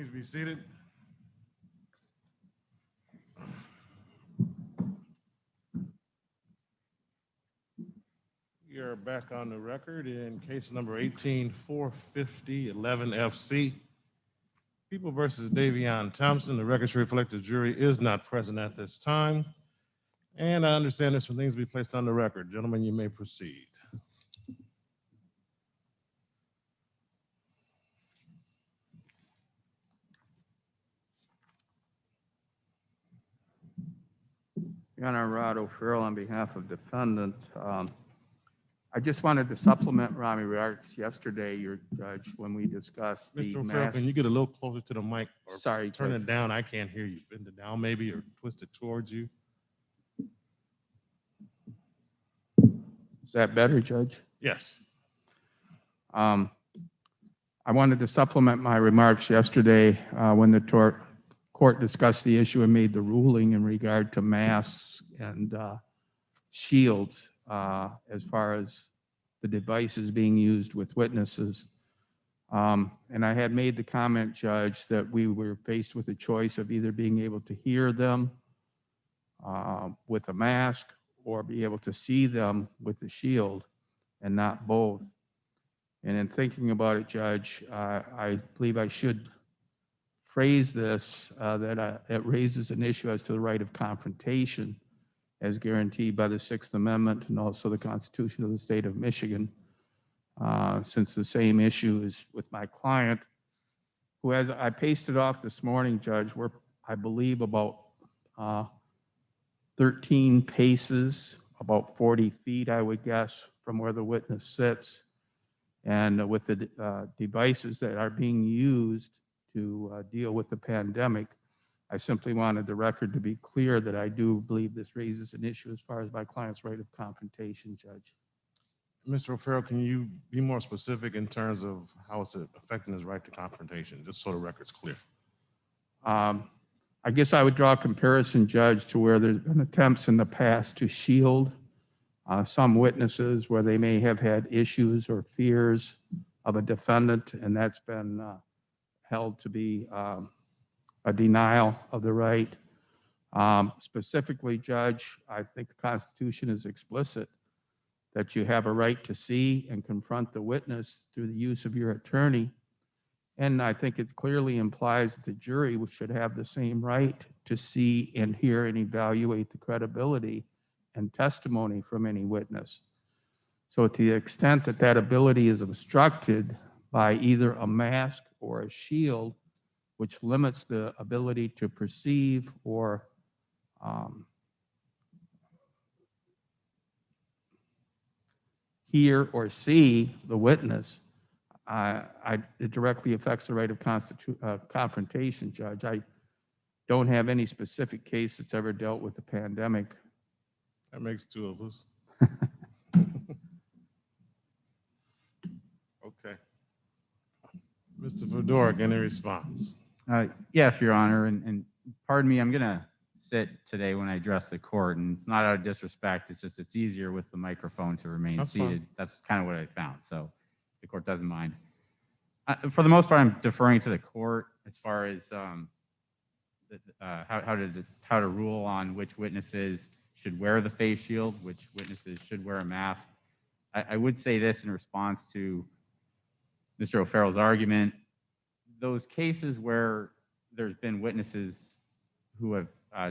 Please be seated. We are back on the record in case number 18-450-11FC. People versus Davion Thompson. The record should reflect the jury is not present at this time. And I understand there's some things to be placed on the record. Gentlemen, you may proceed. Your Honor, Rod O'Farrell on behalf of Defendant. I just wanted to supplement Rami remarks yesterday, your judge, when we discussed the Mr. O'Farrell, can you get a little closer to the mic? Or Sorry, turn Judge. it down. I can't hear you. Bend it down maybe, or twist it towards you. Is that better, Judge? Yes. I wanted to supplement my remarks yesterday when the court discussed the issue and made the ruling in regard to masks and shields as far as the devices being used with witnesses. And I had made the comment, Judge, that we were faced with a choice of either being able to hear them with a mask or be able to see them with the shield, and not both. And in thinking about it, Judge, I believe I should phrase this that it raises an issue as to the right of confrontation as guaranteed by the Sixth Amendment and also the Constitution of the State of Michigan, since the same issue is with my client, who, as I pasted off this morning, Judge, we're, I believe, about 13 paces, about 40 feet, I would guess, from where the witness sits. And with the devices that are being used to deal with the pandemic, I simply wanted the record to be clear that I do believe this raises an issue as far as my client's right of confrontation, Judge. Mr. O'Farrell, can you be more specific in terms of how it's affecting his right to confrontation, just so the record's clear? I guess I would draw a comparison, Judge, to where there's been attempts in the past to shield some witnesses where they may have had issues or fears of a defendant, and that's been held to be a denial of the right. Specifically, Judge, I think the Constitution is explicit that you have a right to see and confront the witness through the use of your attorney. And I think it clearly implies that the jury should have the same right to see and hear and evaluate the credibility and testimony from any witness. So to the extent that that ability is obstructed by either a mask or a shield, which limits the ability to perceive or hear or see the witness, it directly affects the right of confrontation, Judge. I don't have any specific case that's ever dealt with the pandemic. That makes two of us. Okay. Mr. Fedoruk, any response? Yes, Your Honor, and pardon me, I'm going to sit today when I address the court, and it's not out of disrespect, it's just it's easier with the microphone to remain That's seated. fine. That's kind of what I found, so the court doesn't mind. For the most part, I'm deferring to the court as far as how to rule on which witnesses should wear the face shield, which witnesses should wear a mask. I would say this in response to Mr. O'Farrell's argument. Those cases where there's been witnesses who have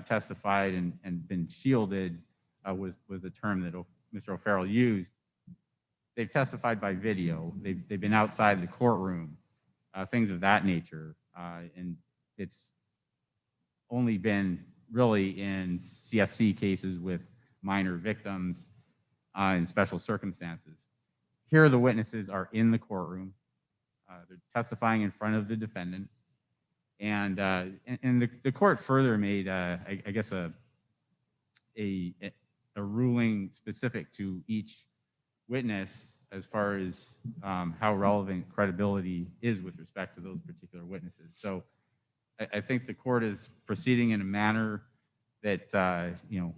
testified and been shielded was the term that Mr. O'Farrell used. They've testified by video. They've been outside the courtroom, things of that nature. And it's only been really in CSC cases with minor victims in special circumstances. Here, the witnesses are in the courtroom. They're testifying in front of the defendant. And the court further made, I guess, a ruling specific to each witness as far as how relevant credibility is with respect to those particular witnesses. So I think the court is proceeding in a manner that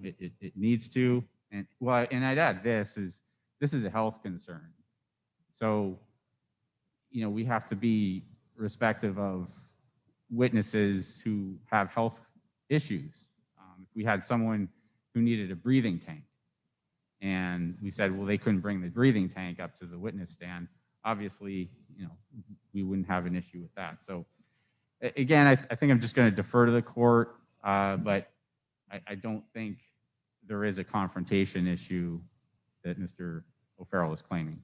it needs to. And well, and I'd add this is a health concern. So we have to be respective of witnesses who have health issues. If we had someone who needed a breathing tank, and we said, well, they couldn't bring the breathing tank up to the witness stand, obviously, we wouldn't have an issue with that. So again, I think I'm just going to defer to the court, but I don't think there is a confrontation issue that Mr. O'Farrell is claiming.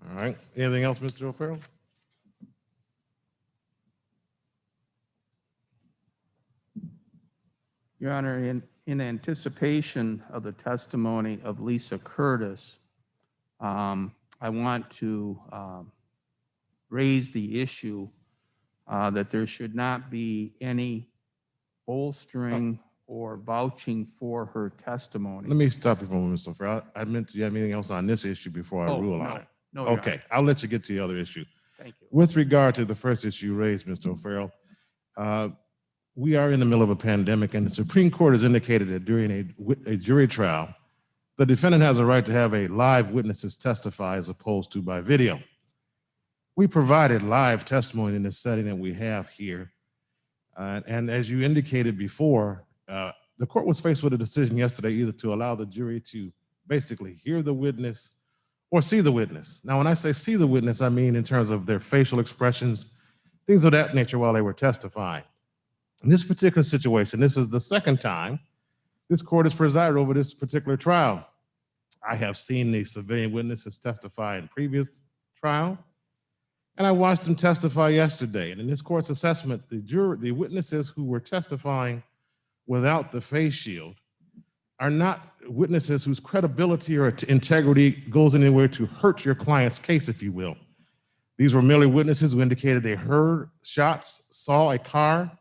All right. Anything else, Mr. O'Farrell? Your Honor, in anticipation of the testimony of Lisa Curtis, I want to raise the issue that there should not be any bolstering or vouching for her testimony. Let me stop you for a moment, Mr. O'Farrell. I meant, do you have anything else on this issue before I rule on it? No, Your Okay, Honor. I'll let you get to the other issue. Thank you. With regard to the first issue you raised, Mr. O'Farrell, we are in the middle of a pandemic, and the Supreme Court has indicated that during a jury trial, the defendant has a right to have a live witnesses testify as opposed to by video. We provided live testimony in the setting that we have here. And as you indicated before, the court was faced with a decision yesterday either to allow the jury to basically hear the witness or see the witness. Now, when I say see the witness, I mean in terms of their facial expressions, things of that nature while they were testifying. In this particular situation, this is the second time this court has presided over this particular trial. I have seen the civilian witnesses testify in previous trial, and I watched them testify yesterday. And in this court's assessment, the witnesses who were testifying without the face shield are not witnesses whose credibility or integrity goes anywhere to hurt your client's case, if you will. These were merely witnesses who indicated they heard shots, saw a car,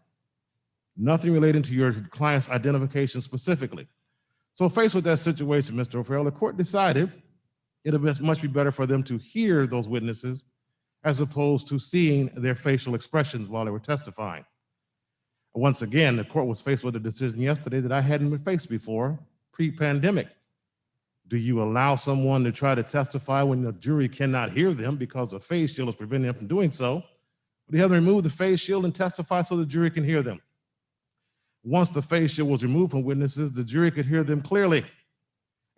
nothing relating to your client's identification specifically. So faced with that situation, Mr. O'Farrell, the court decided it would much be better for them to hear those witnesses as opposed to seeing their facial expressions while they were testifying. Once again, the court was faced with a decision yesterday that I hadn't been faced before, pre-pandemic. Do you allow someone to try to testify when the jury cannot hear them because the face shield is preventing them from doing so? Or do you have them remove the face shield and testify so the jury can hear them? Once the face shield was removed from witnesses, the jury could hear them clearly.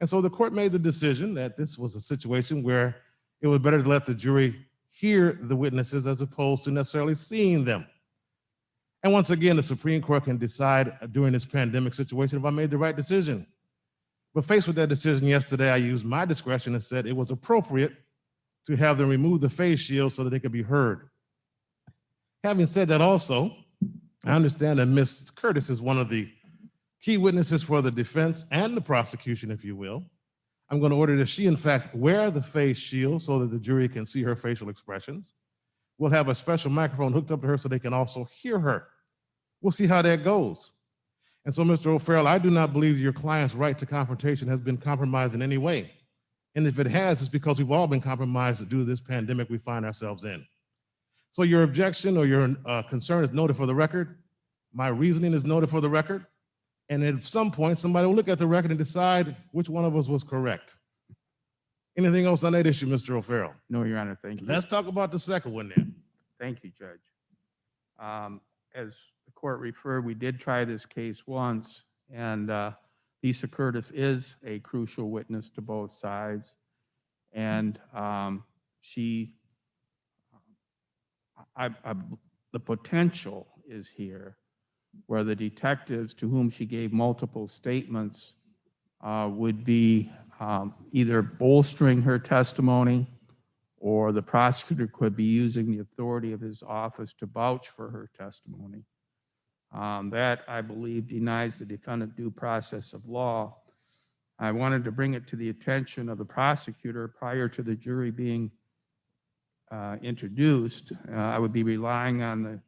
And so the court made the decision that this was a situation where it was better to let the jury hear the witnesses as opposed to necessarily seeing them. And once again, the Supreme Court can decide during this pandemic situation if I made the right decision. But faced with that decision yesterday, I used my discretion and said it was appropriate to have them remove the face shield so that they could be heard. Having said that also, I understand that Ms. Curtis is one of the key witnesses for the defense and the prosecution, if you will. I'm going to order that she, in fact, wear the face shield so that the jury can see her facial expressions. We'll have a special microphone hooked up to her so they can also hear her. We'll see how that goes. And so, Mr. O'Farrell, I do not believe your client's right to confrontation has been compromised in any way. And if it has, it's because we've all been compromised due to this pandemic we find ourselves in. So your objection or your concern is noted for the record. My reasoning is noted for the record. And at some point, somebody will look at the record and decide which one of us was correct. Anything else on that issue, Mr. O'Farrell? No, Your Honor, thank you. Let's talk about the second one then. Thank you, Judge. As the court referred, we did try this case once, and Lisa Curtis is a crucial witness to both sides. And the potential is here where the detectives to whom she gave multiple statements would be either bolstering her testimony, or the prosecutor could be using the authority of his office to vouch for her testimony. That, I believe, denies the defendant due process of law. I wanted to bring it to the attention of the prosecutor prior to the jury being introduced. I would be relying on the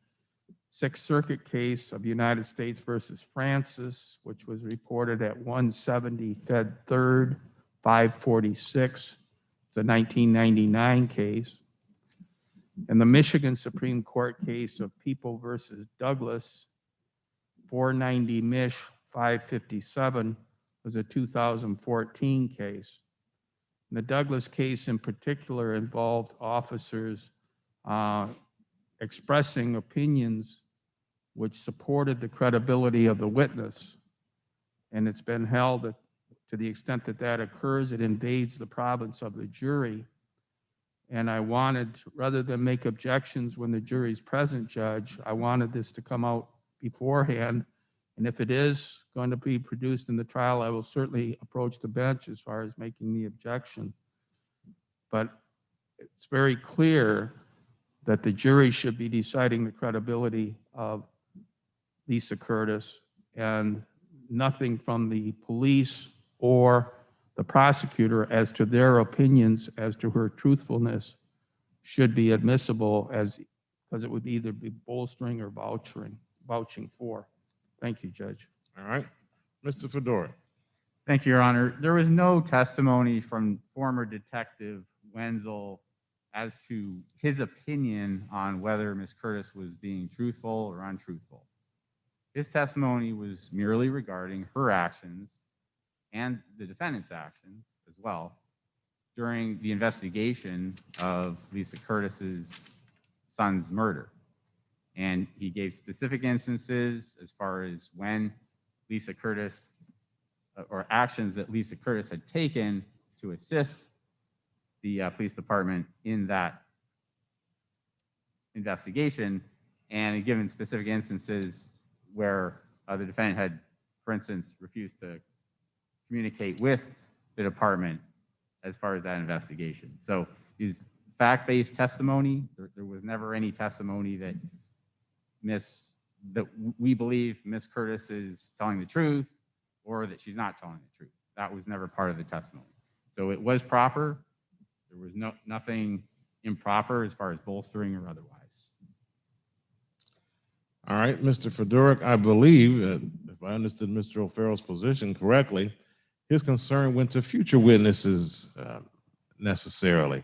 Sixth Circuit case of United States versus Francis, which was reported at 170 Fed 3rd, 546. It's a 1999 case. And the Michigan Supreme Court case of People versus Douglas, 490 Mich 557, was a 2014 case. And the Douglas case in particular involved officers expressing opinions which supported the credibility of the witness. And it's been held that to the extent that that occurs, it invades the province of the jury. And I wanted, rather than make objections when the jury's present, Judge, I wanted this to come out beforehand. And if it is going to be produced in the trial, I will certainly approach the bench as far as making the objection. But it's very clear that the jury should be deciding the credibility of Lisa Curtis, and nothing from the police or the prosecutor as to their opinions as to her truthfulness should be admissible, because it would either be bolstering or vouching for. Thank you, Judge. All right. Mr. Fedora. Thank you, Your Honor. There was no testimony from former Detective Wenzel as to his opinion on whether Ms. Curtis was being truthful or untruthful. His testimony was merely regarding her actions and the defendant's actions as well during the investigation of Lisa Curtis's son's murder. And he gave specific instances as far as when Lisa Curtis, or actions that Lisa Curtis had taken to assist the police department in that investigation, and given specific instances where the defendant had, for instance, refused to communicate with the department as far as that investigation. So his fact-based testimony, there was never any testimony that we believe Ms. Curtis is telling the truth or that she's not telling the truth. That was never part of the testimony. So it was proper. There was nothing improper as far as bolstering or otherwise. All right, Mr. Fedora, I believe, if I understood Mr. O'Farrell's position correctly, his concern went to future witnesses necessarily.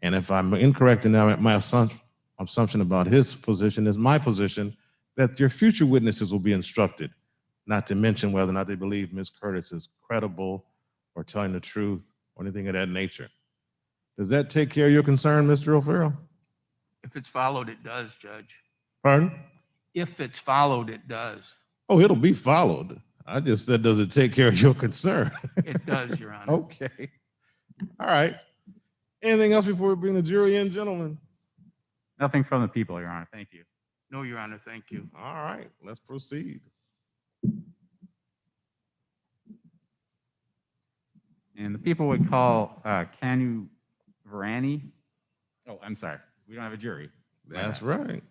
And if I'm incorrect in that, my assumption about his position is my position, that your future witnesses will be instructed, not to mention whether or not they believe Ms. Curtis is credible or telling the truth or anything of that nature. Does that take care of your concern, Mr. O'Farrell? If it's followed, it does, Judge. Pardon? If it's followed, it does. Oh, it'll be followed. I just said, does it take care of your concern? It does, Your Honor. Okay. All right. Anything else before we bring the jury in, gentlemen? Nothing from the people, Your Honor. Thank you. No, Your Honor, thank you. All right, let's proceed. And the people would call Kanu Varani. Oh, I'm sorry. We don't have a jury. That's right.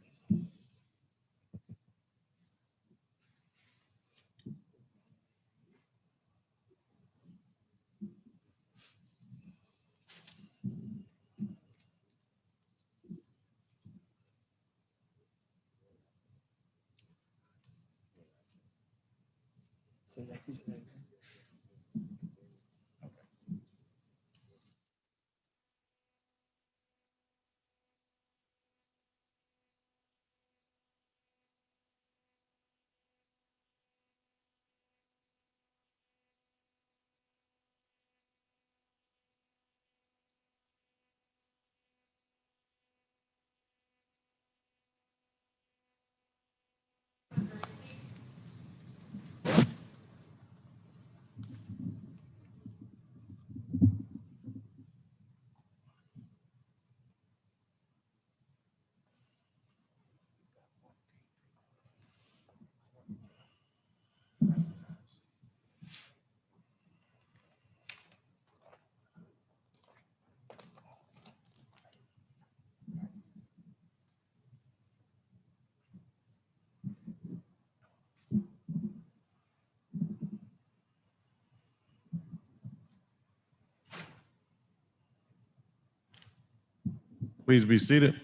Please be seated.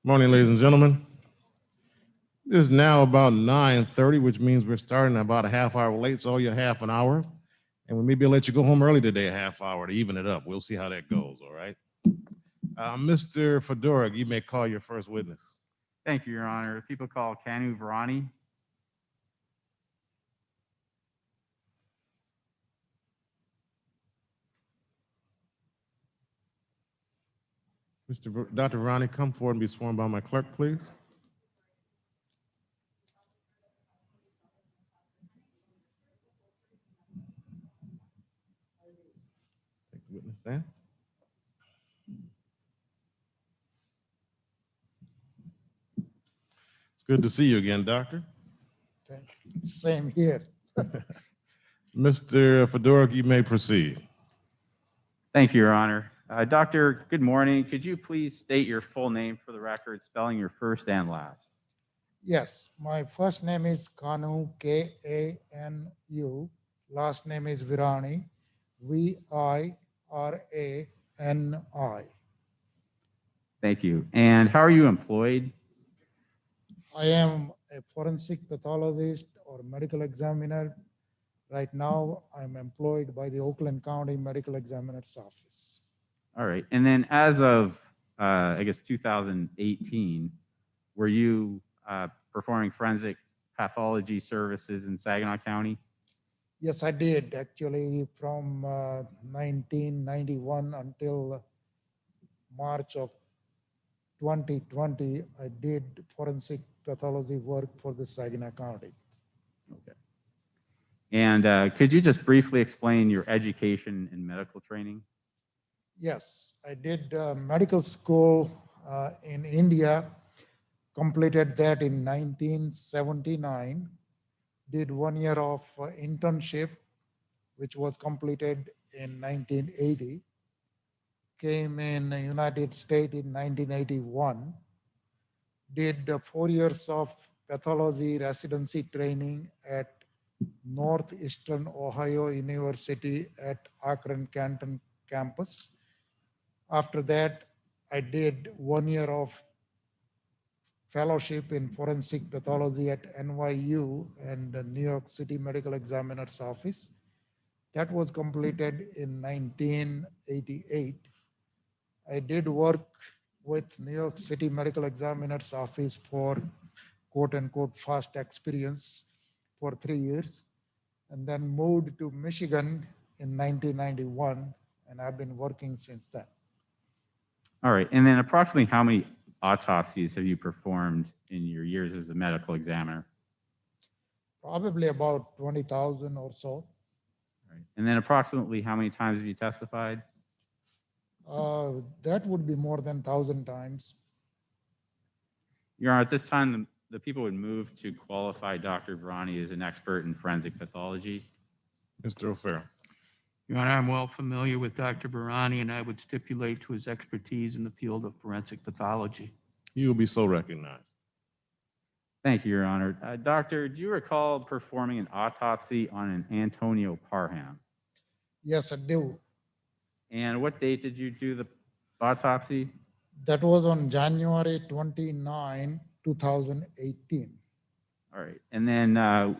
Morning, ladies and gentlemen. It is now about 9:30, which means we're starting about a half hour late, so you're half an hour. And we maybe let you go home early today, a half hour to even it up. We'll see how that goes, all right? Mr. Fedora, you may call your first witness. Thank you, Your Honor. People call Kanu Varani. Dr. Ronnie, come forward and be sworn by my clerk, please. Take the witness stand. It's good to see you again, Doctor. Thank you. Same here. Mr. Fedoruk, you may proceed. Thank you, Your Honor. Doctor, good morning. Could you please state your full name for the record, spelling your first and last? Yes, my first name is Kanu, K-A-N-U. Last name is Virani, V-I-R-A-N-I. Thank you. And how are you employed? I am a forensic pathologist or medical examiner. Right now, I'm employed by the Oakland County Medical Examiner's Office. All right. And then as of, I guess, 2018, were you performing forensic pathology services in Saginaw County? Yes, I did actually from 1991 until March of 2020. I did forensic pathology work for the Saginaw County. Okay. And could you just briefly explain your education and medical training? Yes, I did medical school in India, completed that in 1979, did 1 year of internship, which was completed in 1980, came in the United States in 1981, did 4 years of pathology residency training at Northeastern Ohio University at Akron Canton campus. After that, I did 1 year of fellowship in forensic pathology at NYU and the New York City Medical Examiner's Office. That was completed in 1988. I did work with New York City Medical Examiner's Office for quote unquote fast experience for 3 years, and then moved to Michigan in 1991, and I've been working since then. All right. And then approximately how many autopsies have you performed in your years as a medical examiner? Probably about 20,000 or so. All right. And then approximately how many times have you testified? That would be more than 1,000 times. Your Honor, at this time, the people would move to qualify Dr. Virani as an expert in forensic pathology. Mr. O'Farrell. Your Honor, I'm well familiar with Dr. Barani, and I would stipulate to his expertise in the field of forensic pathology. You will be so recognized. Thank you, Your Honor. Doctor, do you recall performing an autopsy on an Antonio Parham? Yes, I do. And what date did you do the autopsy? That was on January 29, 2018. All right. And then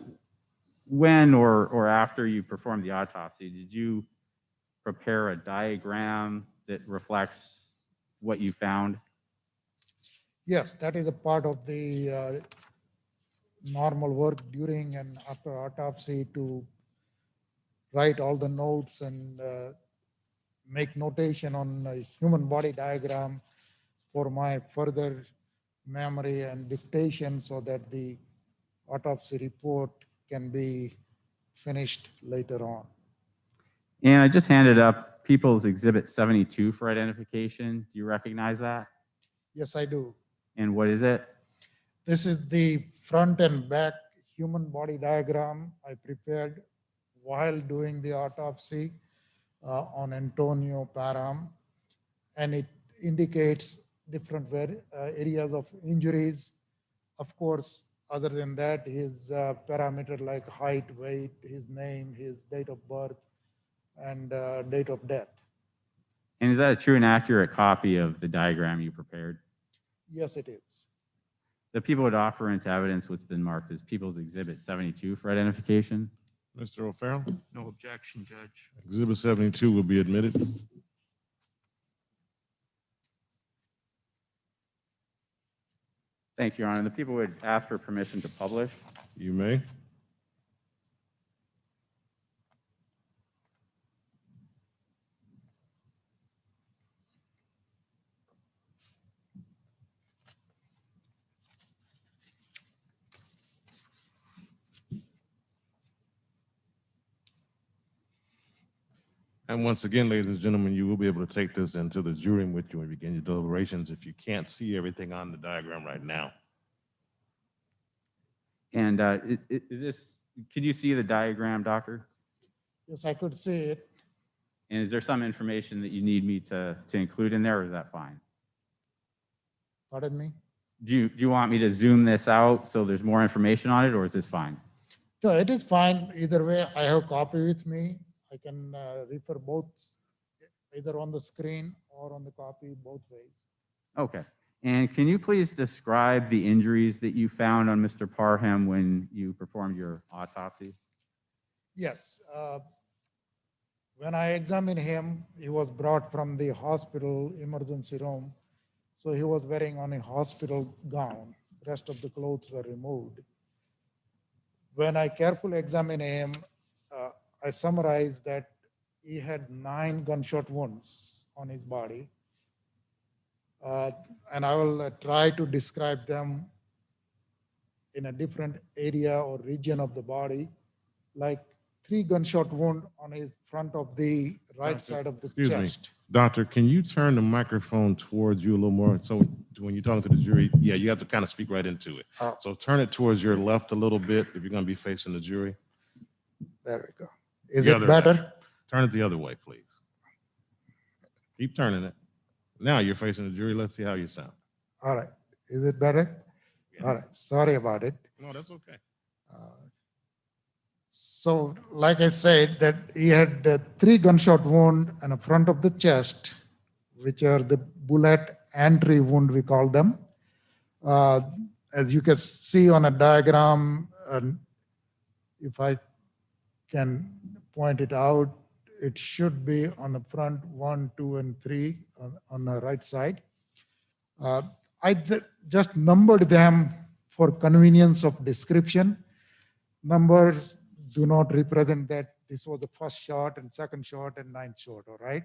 when or after you performed the autopsy, did you prepare a diagram that reflects what you found? Yes, that is a part of the normal work during and after autopsy to write all the notes and make notation on a human body diagram for my further memory and dictation so that the autopsy report can be finished later on. And I just handed up People's Exhibit 72 for identification. Do you recognize that? Yes, I do. And what is it? This is the front and back human body diagram I prepared while doing the autopsy on Antonio Parham, and it indicates different areas of injuries. Of course, other than that, his parameter like height, weight, his name, his date of birth, and date of death. And is that a true and accurate copy of the diagram you prepared? Yes, it is. The people would offer into evidence what's been marked as People's Exhibit 72 for identification. Mr. O'Farrell. No objection, Judge. Exhibit 72 will be admitted. Thank you, Your Honor. The people would ask for permission to publish. You may. And once again, ladies and gentlemen, you will be able to take this into the jury with you and begin your deliberations if you can't see everything on the diagram right now. And can you see the diagram, doctor? Yes, I could see it. And is there some information that you need me to include in there, or is that fine? Pardon me? Do you want me to zoom this out so there's more information on it, or is this fine? No, it is fine. Either way, I have a copy with me. I can refer both, either on the screen or on the copy, both ways. Okay. And can you please describe the injuries that you found on Mr. Parham when you performed your autopsy? Yes. When I examined him, he was brought from the hospital emergency room. So he was wearing on a hospital gown. Rest of the clothes were removed. When I carefully examined him, I summarized that he had 9 gunshot wounds on his body. And I will try to describe them in a different area or region of the body, like 3 gunshot wound on his front of the right side of the Excuse me, chest. Doctor, can you turn the microphone towards you a little more? So when you're talking to the jury, yeah, you have to kind of speak right into it. Oh. So turn it towards your left a little bit if you're going to be facing the jury. There we go. Is The it other better? way. Turn it the other way, please. Keep turning it. Now you're facing the jury. Let's see how you sound. All right. Is it better? Yeah. All right. Sorry about it. No, that's okay. So, like I said, that he had 3 gunshot wound in the front of the chest, which are the bullet entry wound, we call them. As you can see on a diagram, if I can point it out, it should be on the front 1, 2, and 3 on the right side. I just numbered them for convenience of description. Numbers do not represent that this was the first shot and second shot and 9th shot, all right?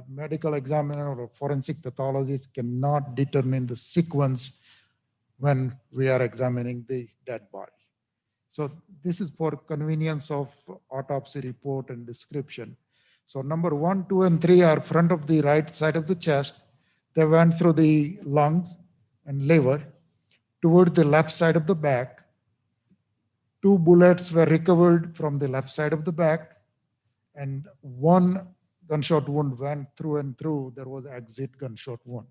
Medical examiner or forensic pathologist cannot determine the sequence when we are examining the dead body. So this is for convenience of autopsy report and description. So number 1, 2, and 3 are front of the right side of the chest. They went through the lungs and liver toward the left side of the back. 2 bullets were recovered from the left side of the back, and 1 gunshot wound went through and through. There was exit gunshot wound.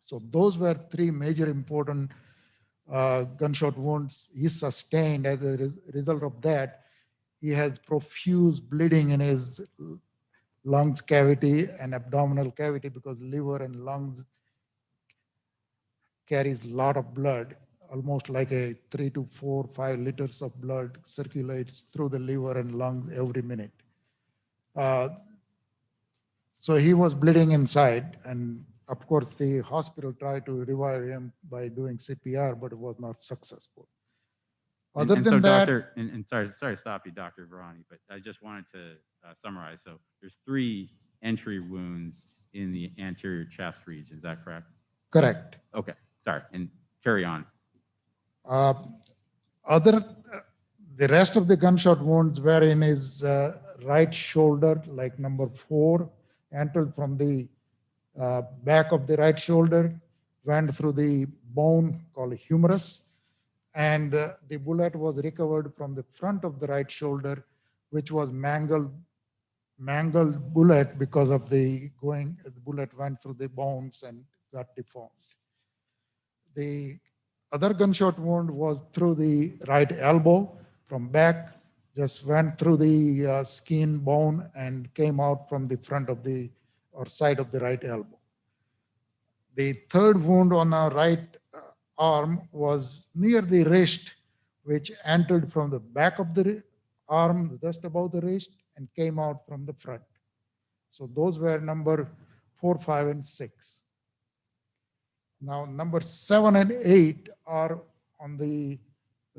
So those were 3 major important gunshot wounds he sustained. As a result of that, he has profuse bleeding in his lungs cavity and abdominal cavity because liver and lungs carries a lot of blood. Almost like a 3 to 4, 5 liters of blood circulates through the liver and lungs every minute. So he was bleeding inside, and of course the hospital tried to revive him by doing CPR, but it was not successful. Other And than so, that, doctor, and sorry to stop you, Dr. Varani, but I just wanted to summarize. So there's 3 entry wounds in the anterior chest region. Is that correct? correct. Okay, sorry, and carry on. The rest of the gunshot wounds were in his right shoulder, like number 4, entered from the back of the right shoulder, went through the bone called humerus, and the bullet was recovered from the front of the right shoulder, which was mangled bullet because of the bullet went through the bones and got deformed. The other gunshot wound was through the right elbow from back, just went through the skin bone and came out from the front of the or side of the right elbow. The third wound on our right arm was near the wrist, which entered from the back of the arm, just above the wrist, and came out from the front. So those were number 4, 5, and 6. Now, number 7 and 8 are on the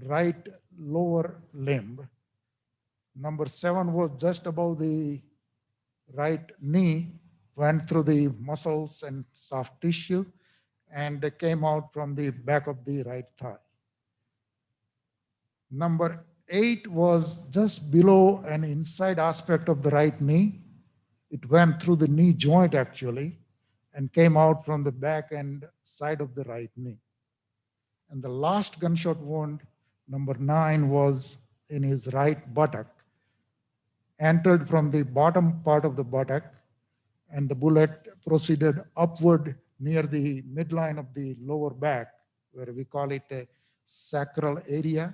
right lower limb. Number 7 was just above the right knee, went through the muscles and soft tissue, and came out from the back of the right thigh. Number 8 was just below an inside aspect of the right knee. It went through the knee joint actually and came out from the back and side of the right knee. And the last gunshot wound, number 9, was in his right buttock, entered from the bottom part of the buttock, and the bullet proceeded upward near the midline of the lower back, where we call it a sacral area,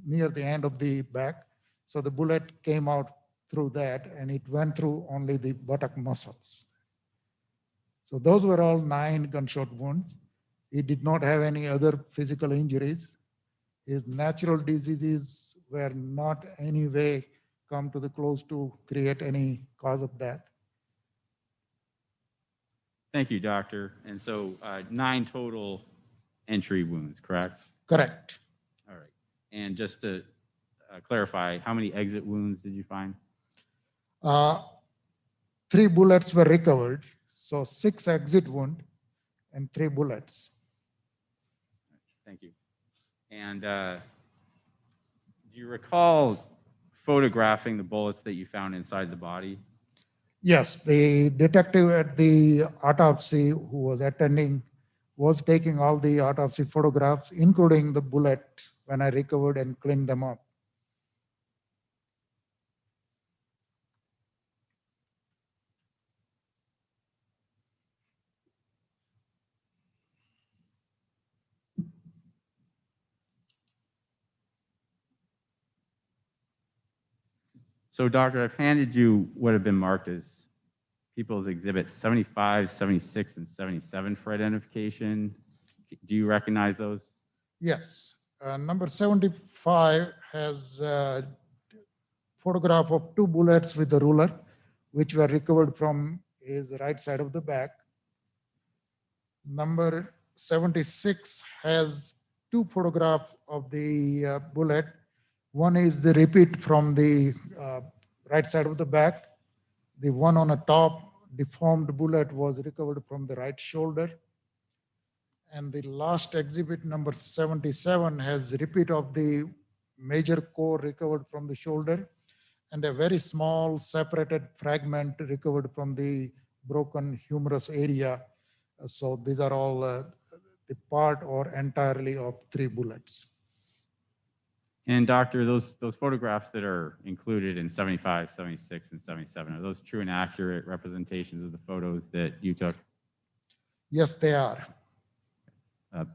near the end of the back. So the bullet came out through that, and it went through only the buttock muscles. So those were all 9 gunshot wounds. He did not have any other physical injuries. His natural diseases were not any way come to the close to create any cause of death. Thank you, doctor. And so 9 total entry wounds, correct? Correct. All right. And just to clarify, how many exit wounds did you find? 3 bullets were recovered. So 6 exit wound and 3 bullets. Thank you. And do you recall photographing the bullets that you found inside the body? Yes, the detective at the autopsy who was attending was taking all the autopsy photographs, including the bullet when I recovered and cleaned them up. So, doctor, I've handed you what have been marked as people's exhibits 75, 76, and 77 for identification. Do you recognize those? Yes, number 75 has a photograph of 2 bullets with the ruler, which were recovered from his right side of the back. Number 76 has 2 photographs of the bullet. One is the repeat from the right side of the back. The one on the top deformed bullet was recovered from the right shoulder. And the last exhibit, number 77, has repeat of the major core recovered from the shoulder and a very small separated fragment recovered from the broken humerus area. So these are all the part or entirely of 3 bullets. And doctor, those photographs that are included in 75, 76, and 77, are those true and accurate representations of the photos that you took? Yes, they are.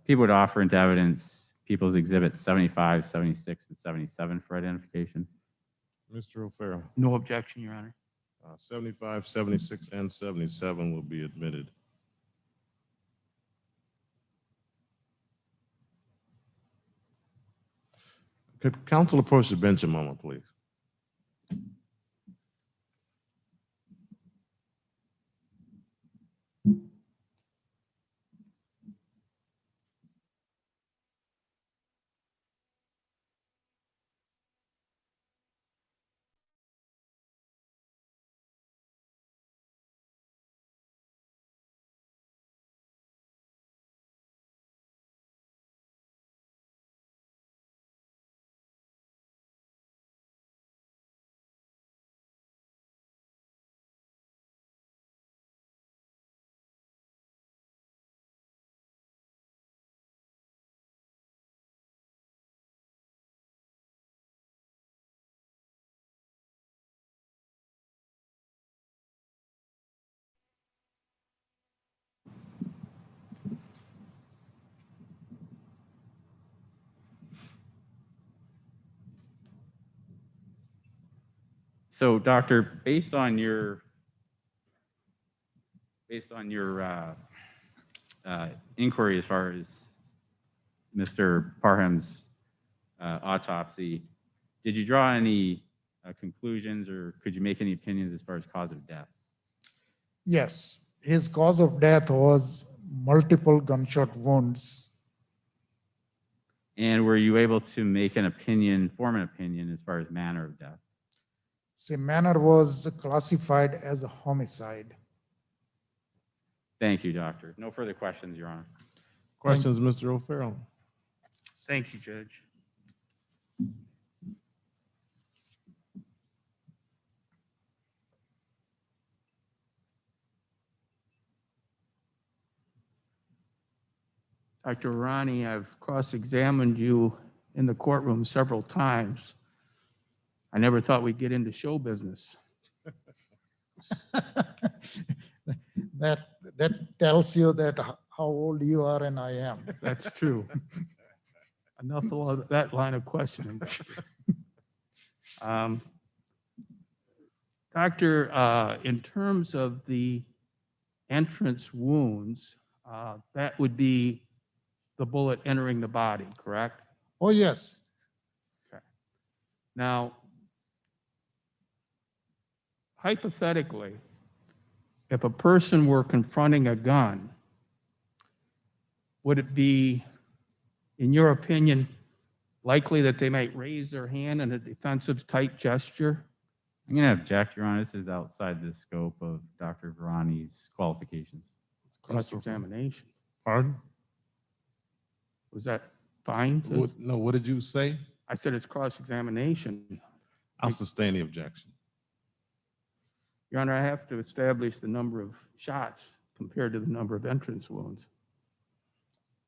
People would offer into evidence people's exhibits 75, 76, and 77 for identification. Mr. O'Farrell, No objection, Your Honor. 75, 76, and 77 will be admitted. Could counsel approach the bench a moment, please? So, doctor, based on your inquiry as far as Mr. Parham's autopsy, did you draw any conclusions or could you make any opinions as far as cause of death? Yes, his cause of death was multiple gunshot wounds. And were you able to make an opinion, form an opinion as far as manner of death? The manner was classified as a homicide. Thank you, doctor. No further questions, Your Honor. Questions, Mr. O'Farrell? Thank you, Judge. Dr. Rani, I've cross-examined you in the courtroom several times. I never thought we'd get into show business. That tells you that how old you are and I am. That's true. Enough of that line of questioning. Doctor, in terms of the entrance wounds, that would be the bullet entering the body, correct? Oh, yes. Now, hypothetically, if a person were confronting a gun, would it be, in your opinion, likely that they might raise their hand in a defensive type gesture? I'm going to object, Your Honor. This is outside the scope of Dr. Virani's qualifications. Cross-examination. Pardon? Was that fine? No, what did you say? I said it's cross-examination. I'll sustain the objection. Your Honor, I have to establish the number of shots compared to the number of entrance wounds.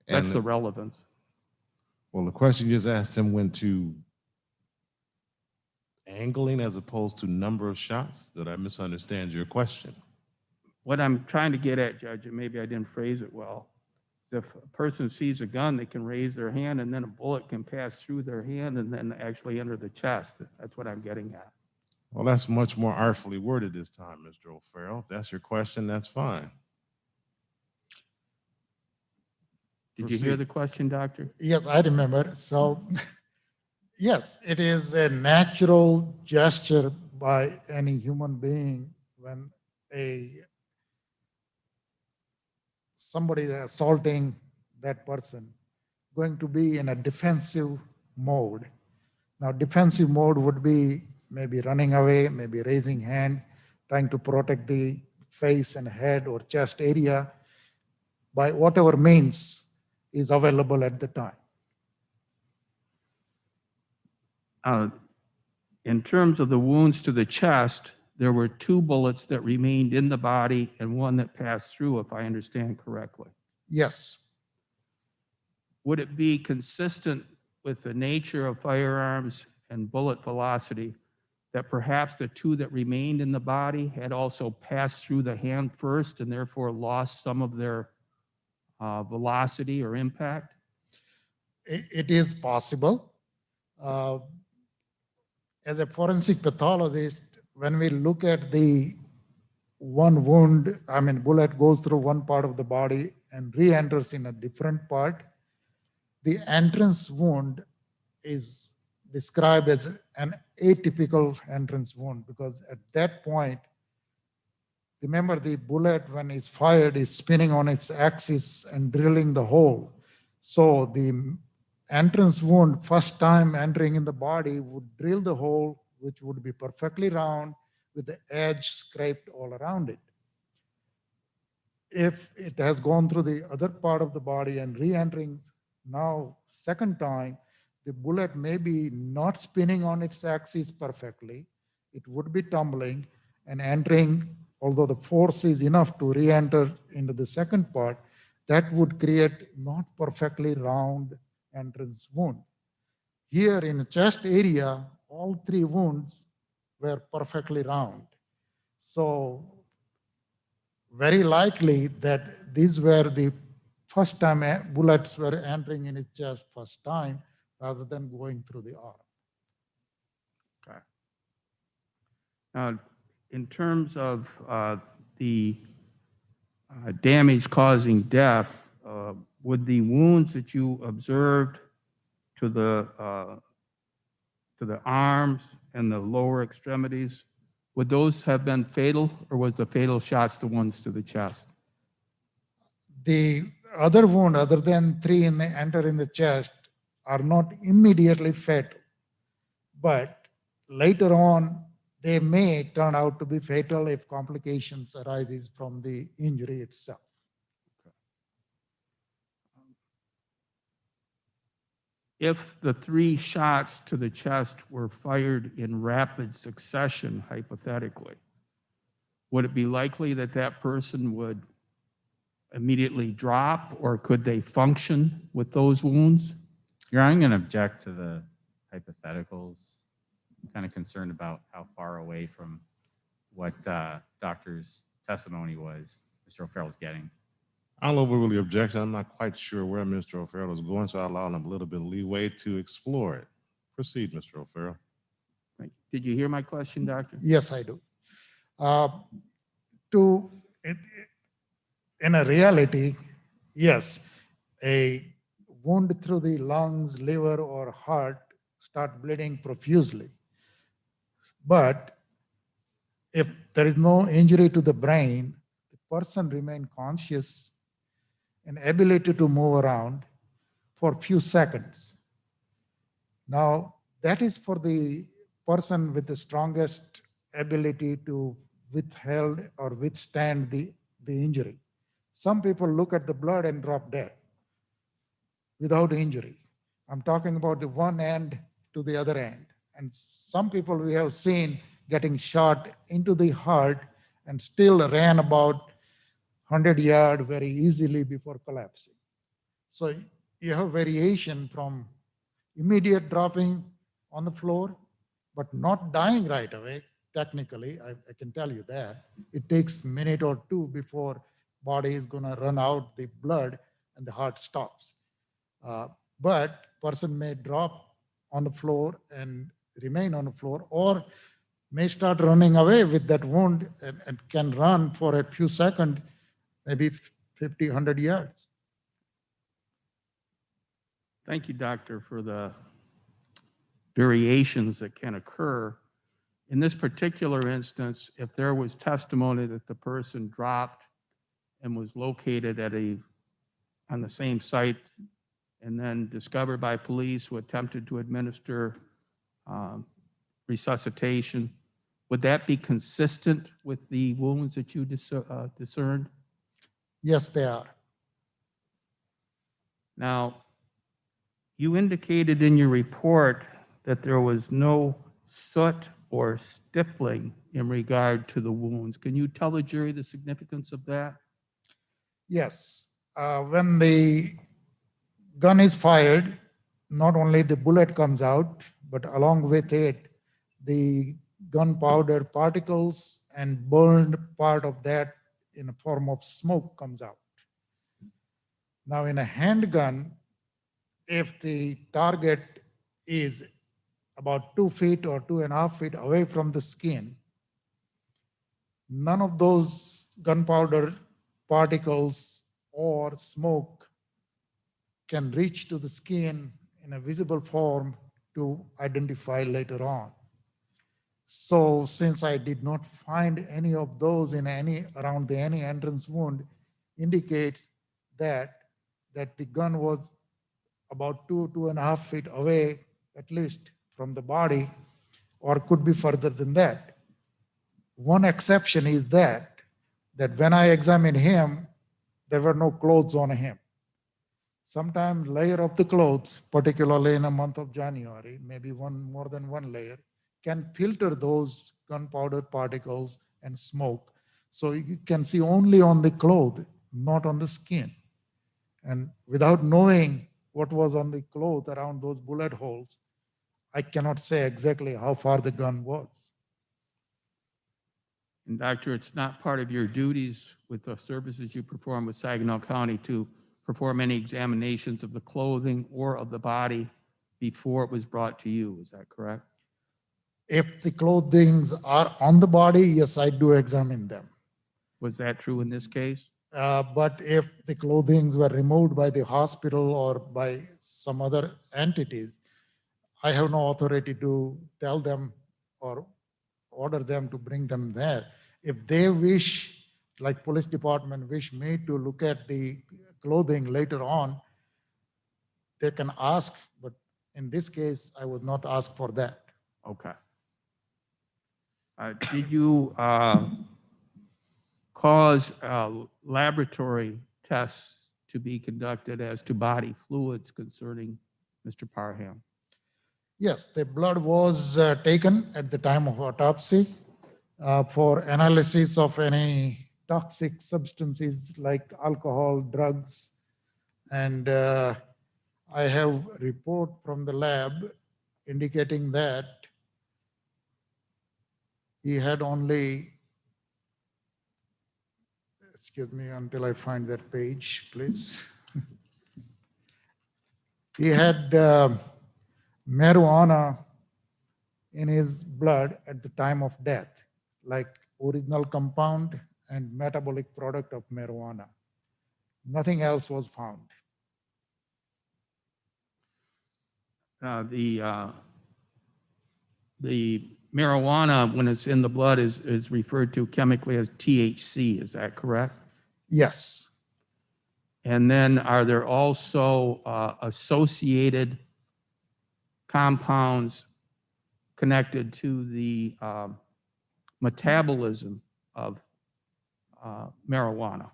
That's And the relevance. well, the question you just asked him went to angling as opposed to number of shots. Did I misunderstand your question? What I'm trying to get at, Judge, and maybe I didn't phrase it well, is if a person sees a gun, they can raise their hand and then a bullet can pass through their hand and then actually enter the chest. That's what I'm getting at. Well, that's much more artfully worded this time, Mr. O'Farrell. If that's your question, that's fine. Did you hear the question, Doctor? Yes, I remember. So, yes, it is a natural gesture by any human being when somebody is assaulting that person, going to be in a defensive mode. Now, defensive mode would be maybe running away, maybe raising hand, trying to protect the face and head or chest area by whatever means is available at the time. In terms of the wounds to the chest, there were 2 bullets that remained in the body and 1 that passed through, if I understand correctly. Yes. Would it be consistent with the nature of firearms and bullet velocity that perhaps the 2 that remained in the body had also passed through the hand first and therefore lost some of their velocity or impact? It is possible. As a forensic pathologist, when we look at the one wound, bullet goes through one part of the body and re-enters in a different part, the entrance wound is described as an atypical entrance wound because at that point, remember the bullet when it's fired is spinning on its axis and drilling the hole. So the entrance wound, first time entering in the body, would drill the hole, which would be perfectly round with the edge scraped all around it. If it has gone through the other part of the body and re-entering now second time, the bullet may be not spinning on its axis perfectly. It would be tumbling and entering, although the force is enough to re-enter into the second part, that would create not perfectly round entrance wound. Here in the chest area, all 3 wounds were perfectly round. So very likely that these were the first time bullets were entering in his chest first time rather than going through the arm. Okay. Now, in terms of the damage causing death, would the wounds that you observed to the arms and the lower extremities, would those have been fatal, or was the fatal shots the ones to the chest? The other wound, other than 3 enter in the chest, are not immediately fatal, but later on they may turn out to be fatal if complications arises from the injury itself. If the 3 shots to the chest were fired in rapid succession, hypothetically, would it be likely that that person would immediately drop, or could they function with those wounds? Your Honor, I'm going to object to the hypotheticals. I'm kind of concerned about how far away from what doctor's testimony was Mr. O'Farrell's getting. I'll overrule the objection. I'm not quite sure where Mr. O'Farrell is going, so I'll allow him a little bit of leeway to explore it. Proceed, Mr. O'Farrell. Right. Did you hear my question, Doctor? Yes, I do. In a reality, yes, a wound through the lungs, liver, or heart start bleeding profusely. But if there is no injury to the brain, the person remain conscious and ability to move around for a few seconds. Now, that is for the person with the strongest ability to withhold or withstand the injury. Some people look at the blood and drop dead without injury. I'm talking about the one end to the other end. And some people we have seen getting shot into the heart and still ran about 100 yards very easily before collapsing. So you have variation from immediate dropping on the floor, but not dying right away. Technically, I can tell you that. It takes a minute or two before body is gonna run out the blood and the heart stops. But person may drop on the floor and remain on the floor, or may start running away with that wound and can run for a few seconds, maybe 50, 100 yards. Thank you, Doctor, for the variations that can occur. In this particular instance, if there was testimony that the person dropped and was located on the same site and then discovered by police who attempted to administer resuscitation, would that be consistent with the wounds that you discerned? Yes, they are. Now, you indicated in your report that there was no soot or stippling in regard to the wounds. Can you tell the jury the significance of that? Yes. When the gun is fired, not only the bullet comes out, but along with it, the gunpowder particles and burned part of that in a form of smoke comes out. Now, in a handgun, if the target is about 2 feet or 2.5 feet away from the skin, none of those gunpowder particles or smoke can reach to the skin in a visible form to identify later on. So since I did not find any of those in around any entrance wound, indicates that the gun was about 2.5 feet away, at least from the body, or could be further than that. One exception is that when I examined him, there were no clothes on him. Sometimes layer of the clothes, particularly in a month of January, maybe more than one layer, can filter those gunpowder particles and smoke. So you can see only on the cloth, not on the skin. And without knowing what was on the cloth around those bullet holes, I cannot say exactly how far the gun was. And Doctor, it's not part of your duties with the services you perform with Saginaw County to perform any examinations of the clothing or of the body before it was brought to you. Is that correct? If the clothing are on the body, yes, I do examine them. Was that true in this case? But if the clothing were removed by the hospital or by some other entities, I have no authority to tell them or order them to bring them there. If they wish, like police department wish me to look at the clothing later on, they can ask, but in this case, I was not asked for that. Okay. Did you cause laboratory tests to be conducted as to body fluids concerning Mr. Parham? Yes, the blood was taken at the time of autopsy for analysis of any toxic substances like alcohol, drugs. And I have a report from the lab indicating that he had only, excuse me until I find that page, please. He had marijuana in his blood at the time of death, like original compound and metabolic product of marijuana. Nothing else was found. The marijuana, when it's in the blood, is referred to chemically as THC. Is that correct? Yes, And then are there also associated compounds connected to the metabolism of marijuana?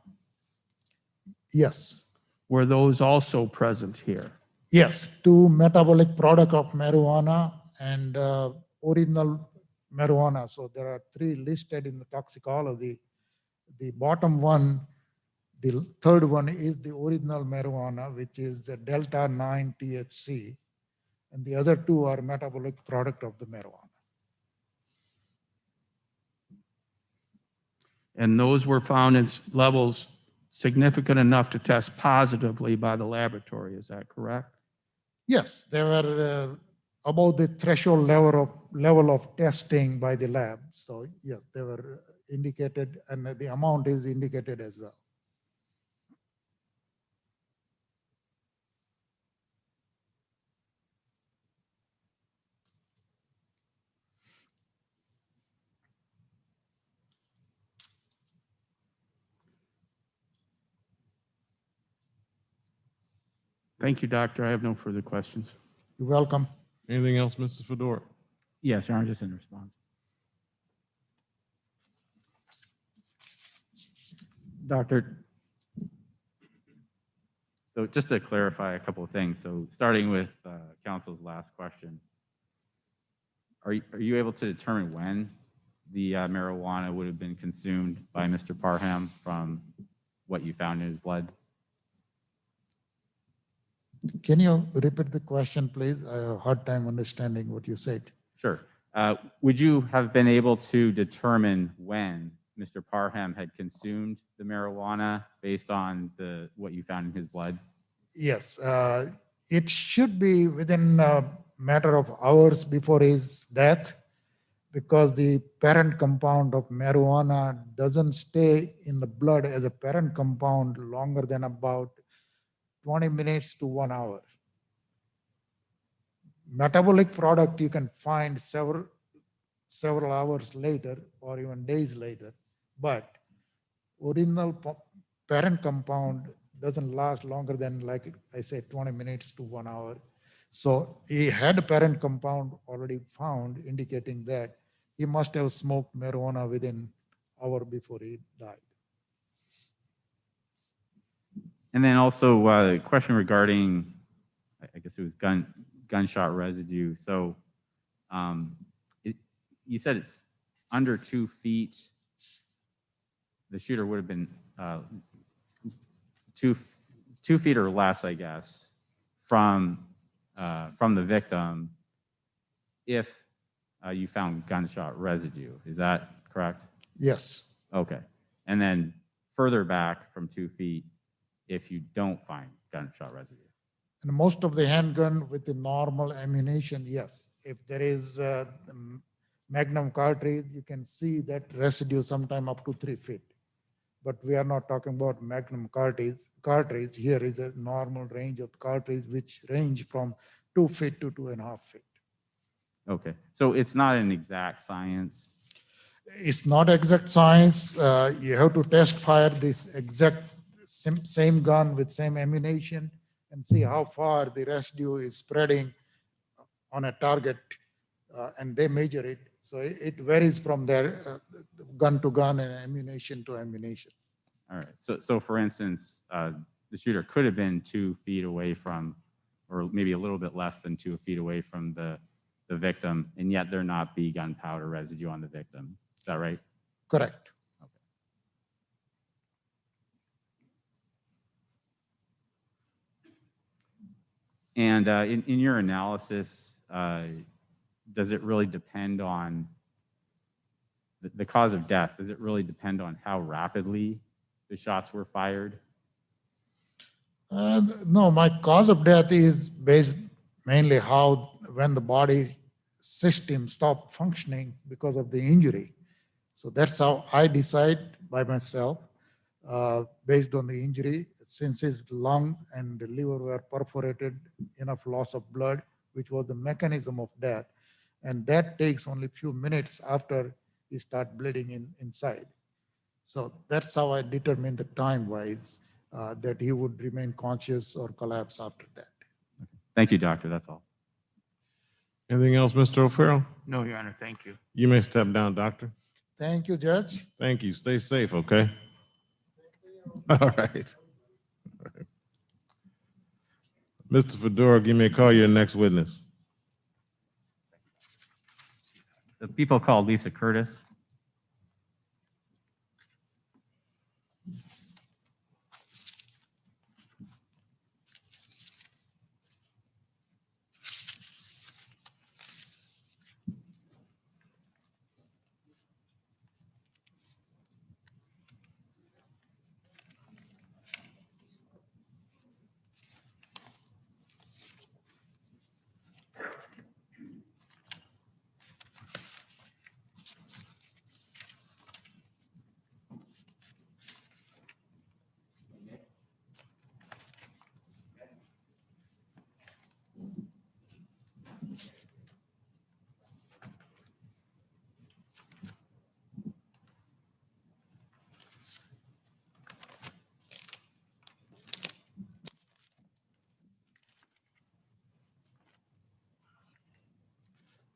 yes, Were those also present here? yes. Two metabolic product of marijuana and original marijuana. So there are three listed in the toxicology. The bottom one, the third one is the original marijuana, which is the delta 9 THC. And the other two are metabolic product of the marijuana. And those were found in levels significant enough to test positively by the laboratory. Is that correct? Yes, they were above the threshold level of testing by the lab. So yes, they were indicated, and the amount is indicated as well. Thank you, Doctor. I have no further questions. You're welcome. Anything else, Mr. Fedora? Yes, Your Honor, just in response. Doctor, so just to clarify a couple of things. So starting with counsel's last question, are you able to determine when the marijuana would have been consumed by Mr. Parham from what you found in his blood? Can you repeat the question, please? I have a hard time understanding what you said. Sure. Would you have been able to determine when Mr. Parham had consumed the marijuana based on what you found in his blood? Yes, it should be within a matter of hours before his death, because the parent compound of marijuana doesn't stay in the blood as a parent compound longer than about 20 minutes to 1 hour. Metabolic product you can find several hours later or even days later, but original parent compound doesn't last longer than, like I said, 20 minutes to 1 hour. So he had a parent compound already found, indicating that he must have smoked marijuana within hour before he died. And then also a question regarding, I guess it was gunshot residue. So you said it's under 2 feet. The shooter would have been 2 feet or less, I guess, from the victim if you found gunshot residue. Is that correct? Yes, Okay. And then further back from 2 feet if you don't find gunshot residue. and most of the handgun with the normal ammunition, yes. If there is Magnum cartridge, you can see that residue sometime up to 3 feet. But we are not talking about Magnum cartridge. Here is a normal range of cartridge, which range from 2 feet to 2.5 feet. Okay. So it's not an exact science. It's not exact science. You have to test fire this exact same gun with same ammunition and see how far the residue is spreading on a target, and they measure it. So it varies from there, gun to gun and ammunition to ammunition. All right. So for instance, the shooter could have been 2 feet away from, or maybe a little bit less than 2 feet away from the victim, and yet there not be gunpowder residue on the victim. Is that right? Correct. And in your analysis, does it really depend on the cause of death? Does it really depend on how rapidly the shots were fired? No, my cause of death is based mainly when the body system stopped functioning because of the injury. So that's how I decide by myself, based on the injury. Since his lung and the liver were perforated, enough loss of blood, which was the mechanism of death. And that takes only a few minutes after you start bleeding inside. So that's how I determine the time-wise that he would remain conscious or collapse after that. Thank you, doctor. That's all. Anything else, Mr. O'Farrell? No, Your Honor, thank you. You may step down, doctor. Thank you, Judge. Thank you. Stay safe, okay? All right. Mr. Fedora, you may call your next witness. The people called Lisa Curtis.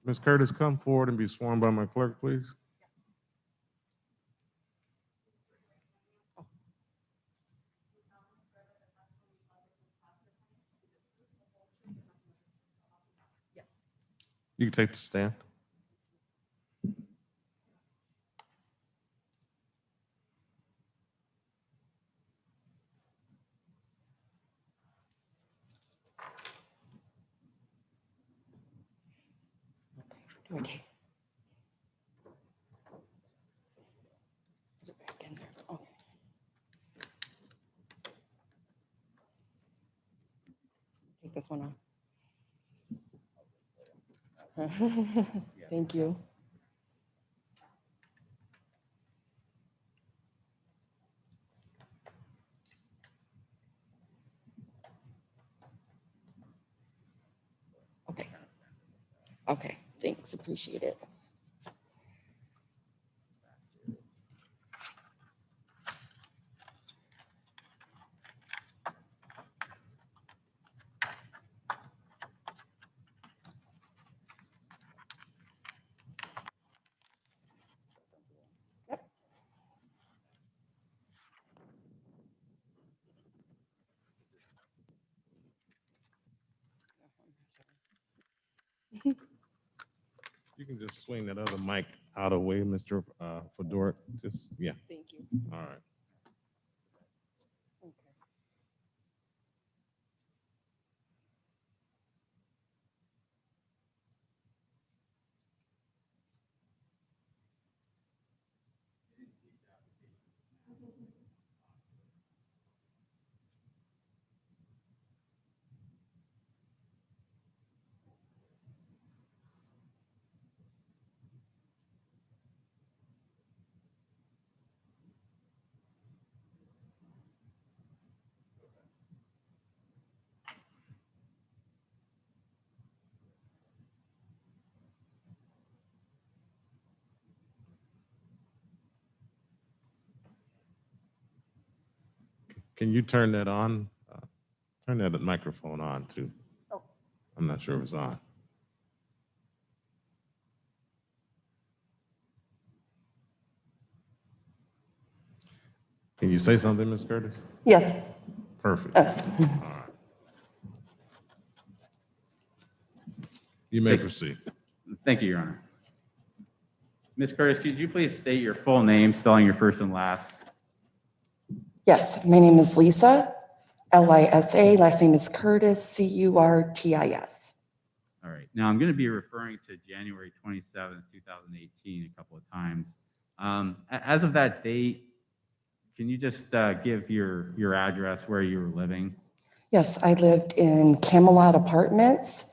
Ms. Curtis, come forward and be sworn by my clerk, please. You can take the stand. Okay. Put it back in there. Okay. Take this one off. Thank you. Okay. Okay, thanks, appreciate it. You can just swing that other mic out of the way, Mr. Fedora. Just, yeah, Thank you. all right. Okay. Can you turn that on? Turn that microphone on too. Oh. I'm not sure if it's on. Can you say something, Ms. Curtis? Yes. Perfect. All right. You may proceed. Thank you, Your Honor. Ms. Curtis, could you please state your full name, spelling your first and last? Yes, my name is Lisa, Lisa. Last name is Curtis, Curtis. All right. Now I'm going to be referring to January 27th, 2018 a couple of times. As of that date, can you just give your address where you were living? Yes, I lived in Camelot Apartments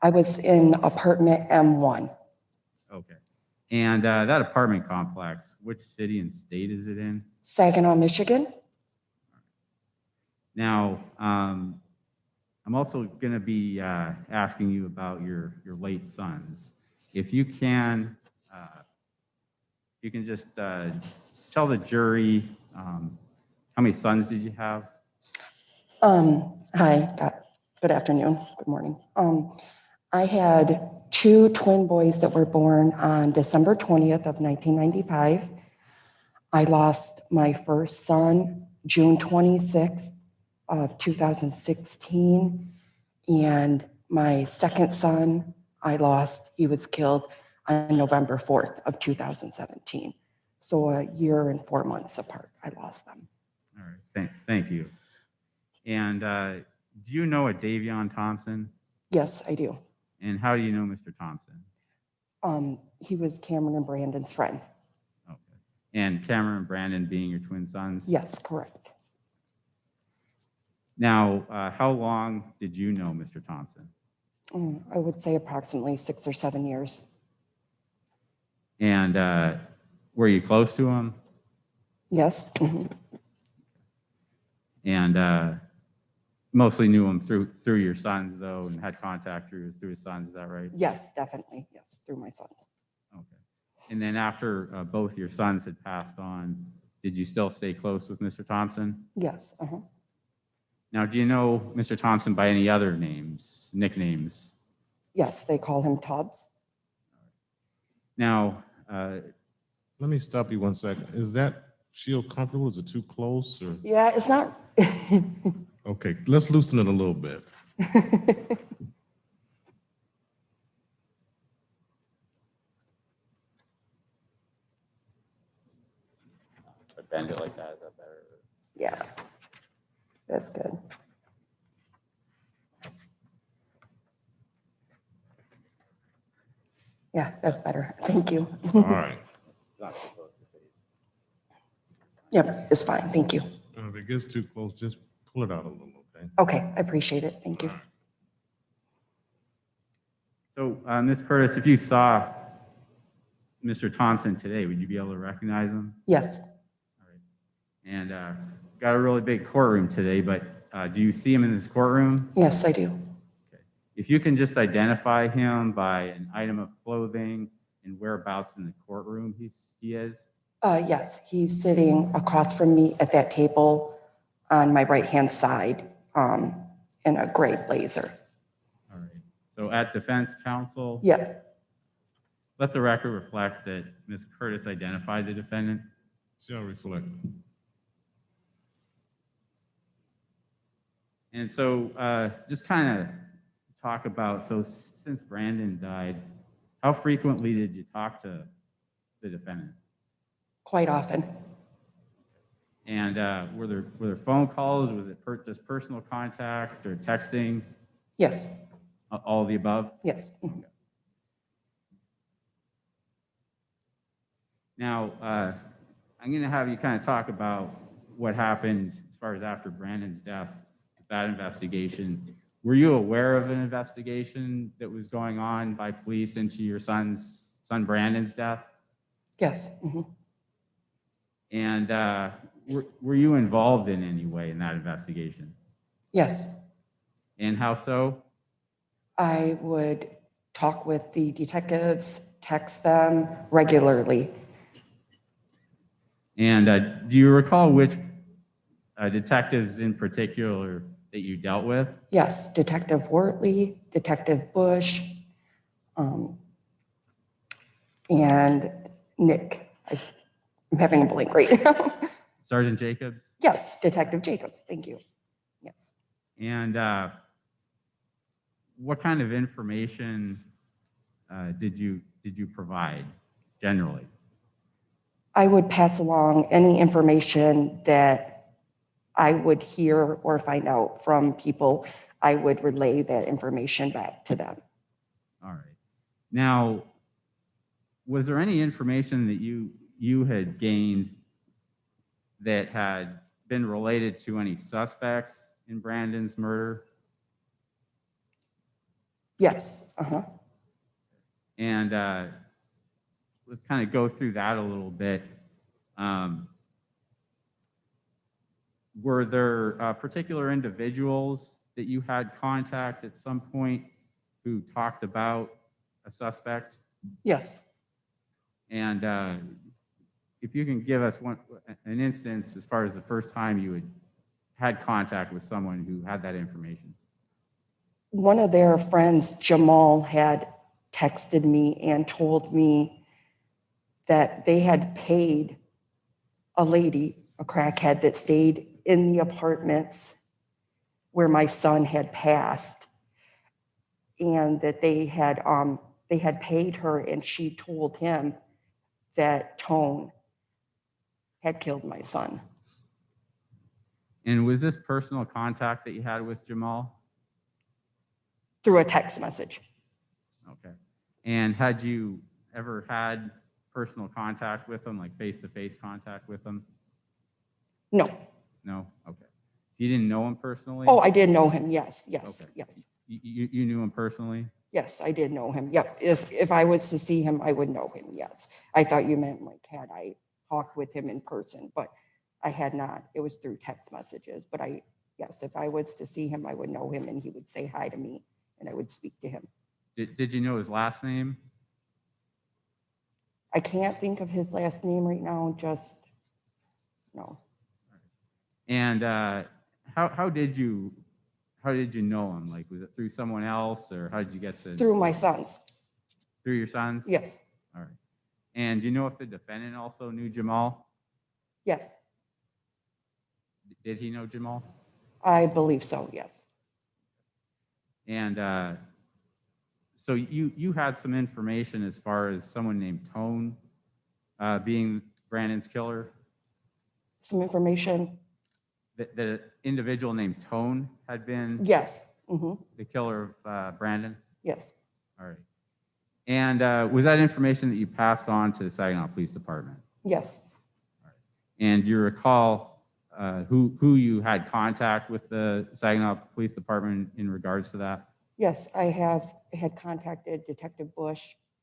I was in apartment M1. Okay. And that apartment complex, which city and state is it in? Saginaw, Michigan. Now, I'm also going to be asking you about your late sons. If you can just tell the jury how many sons did you have? Hi, good afternoon, good morning. I had 2 twin boys that were born on December 20th of 1995. I lost my first son June 26th of 2016, and my second son I lost, he was killed on November 4th of 2017. So a year and 4 months apart, I lost them. All right, thank you. And do you know a Davion Thompson? Yes, I do. And how do you know Mr. Thompson? He was Cameron and Brandon's friend. Okay. And Cameron and Brandon being your twin sons? Yes, correct. Now, how long did you know Mr. Thompson? I would say approximately 6 or 7 years. And were you close to him? Yes. And mostly knew him through your sons, though, and had contact through his sons. Is that right? Yes, definitely. Yes, through my sons. Okay. And then after both your sons had passed on, did you still stay close with Mr. Thompson? Yes. Now, do you know Mr. Thompson by any other names, nicknames? Yes, they call him Tubbs. Now, Let me stop you 1 second. Is that shield comfortable? Is it too close? Or? Yeah, it's not. Okay, let's loosen it a little bit. bend it like that, is that better? Yeah, that's good. Yeah, that's better. Thank you. All right. Yep, it's fine. Thank you. If it gets too close, just pull it out a little, okay? Okay, I appreciate it. Thank you. So, Ms. Curtis, if you saw Mr. Thompson today, would you be able to recognize him? Yes. All right. And got a really big courtroom today, but do you see him in this courtroom? Yes, I do. Okay. If you can just identify him by an item of clothing and whereabouts in the courtroom he is. Yes, he's sitting across from me at that table on my right-hand side in a gray blazer. All right. So at defense counsel, Yeah. let the record reflect that Ms. Curtis identified the defendant. Shall reflect. And so just kind of talk about, so since Brandon died, how frequently did you talk to the defendant? Quite often. And were there phone calls? Was it just personal contact or texting? Yes. All of the above? Yes. Mhm. Now, I'm going to have you kind of talk about what happened as far as after Brandon's death, that investigation. Were you aware of an investigation that was going on by police into your son Brandon's death? Yes. Mhm. And were you involved in any way in that investigation? Yes. And how so? I would talk with the detectives, text them regularly. And do you recall which detectives in particular that you dealt with? Yes, Detective Wortley, Detective Bush, and Nick. I'm having a blank right now. Sergeant Jacobs? Yes, Detective Jacobs. Thank you. Yes. And what kind of information did you provide generally? I would pass along any information that I would hear or find out from people, I would relay that information back to them. All right. Now, was there any information that you had gained that had been related to any suspects in Brandon's murder? Yes. And let's kind of go through that a little bit. Were there particular individuals that you had contact at some point who talked about a suspect? Yes. And if you can give us an instance as far as the first time you had contact with someone who had that information. One of their friends, Jamal, had texted me and told me that they had paid a lady, a crackhead that stayed in the apartments where my son had passed, and that they had paid her, and she told him that Tone had killed my son. And was this personal contact that you had with Jamal? Through a text message. Okay. And had you ever had personal contact with him, like face-to-face contact with him? No. No? Okay. You didn't know him personally? Oh, I did know him. Yes. Okay. Yes. You knew him personally? Yes, I did know him. Yep. If I was to see him, I would know him. Yes. I thought you meant like, had I talked with him in person, but I had not. It was through text messages. But yes, if I was to see him, I would know him, and he would say hi to me, and I would speak to him. Did you know his last name? I can't think of his last name right now. Just no. And how did you know him? Like, was it through someone else, or how did you get to? Through my sons. Through your sons? Yes. All right. And do you know if the defendant also knew Jamal? Yes. Did he know Jamal? I believe so. Yes. And so you had some information as far as someone named Tone being Brandon's killer? Some information. The individual named Tone had been Yes. the killer of Brandon? Yes. All right. And was that information that you passed on to the Saginaw Police Department? Yes. All right. And do you recall who you had contact with the Saginaw Police Department in regards to that? Yes, I had contacted Detective Bush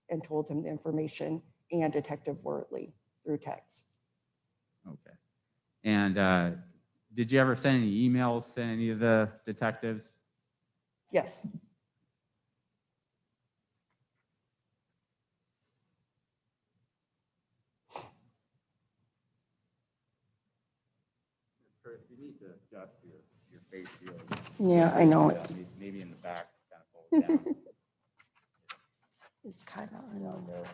and told him the information, and Detective Wortley through text. Okay. And did you ever send any emails to any of the detectives? Yes. You need to adjust your face shield. Yeah, I know it. Maybe in the back, kind of fold it down. It's kind of, I know.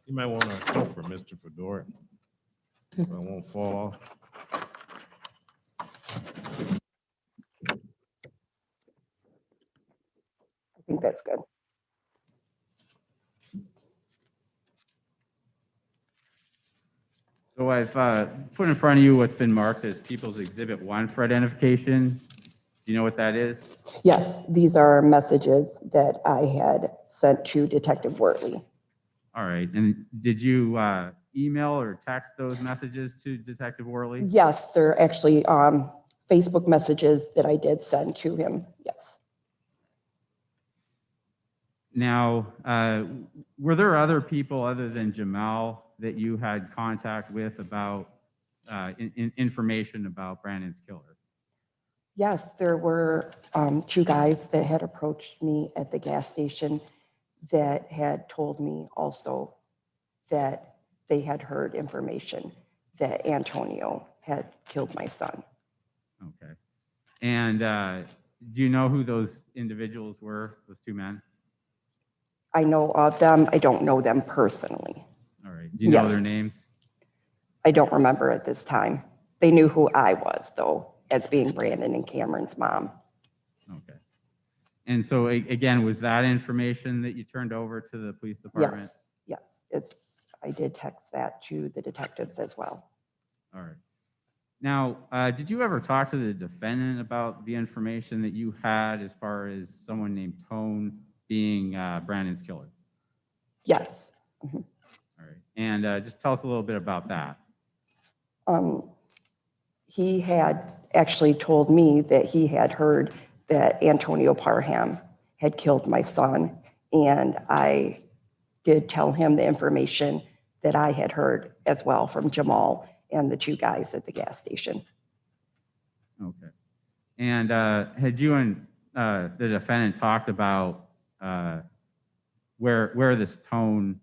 You might want to help for Mr. Fedora, so it won't fall off. I think that's good. So I've put in front of you what's been marked as People's Exhibit 1 for identification. Do you know what that is? Yes, these are messages that I had sent to Detective Wortley. All right. And did you email or text those messages to Detective Worley? Yes, they're actually Facebook messages that I did send to him. Yes. Now, were there other people other than Jamal that you had contact with about information about Brandon's killer? Yes, there were two guys that had approached me at the gas station that had told me also that they had heard information that Antonio had killed my son. Okay. And do you know who those individuals were, those two men? I know of them. I don't know them personally. All right. Do you know Yes. their names? I don't remember at this time. They knew who I was, though, as being Brandon and Cameron's mom. Okay. And so again, was that information that you turned over to the police department? Yes, yes. I did text that to the detectives as well. All right. Now, did you ever talk to the defendant about the information that you had as far as someone named Tone being Brandon's killer? Yes. All right. And just tell us a little bit about that. He had actually told me that he had heard that Antonio Parham had killed my son, and I did tell him the information that I had heard as well from Jamal and the two guys at the gas station. Okay. And had you and the defendant talked about where this Tone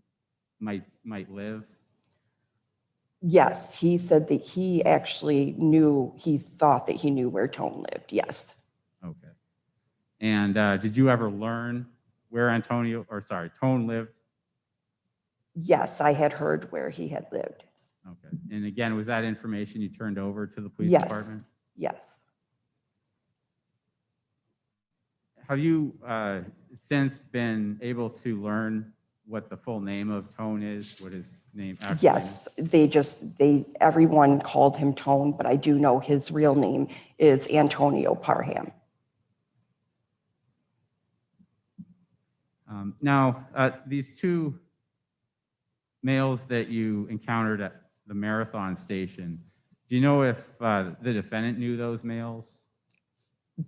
might live? Yes, he said that he actually knew, he thought that he knew where Tone lived, yes. Okay. And did you ever learn where Tone lived? Yes, I had heard where he had lived. Okay. And again, was that information you turned over to the police Yes. department? Yes. Have you since been able to learn what the full name of Tone is? What his name actually Yes, everyone called him Tone, but I do know his real name is Antonio Parham. Now, these two males that you encountered at the marathon station, do you know if the defendant knew those males?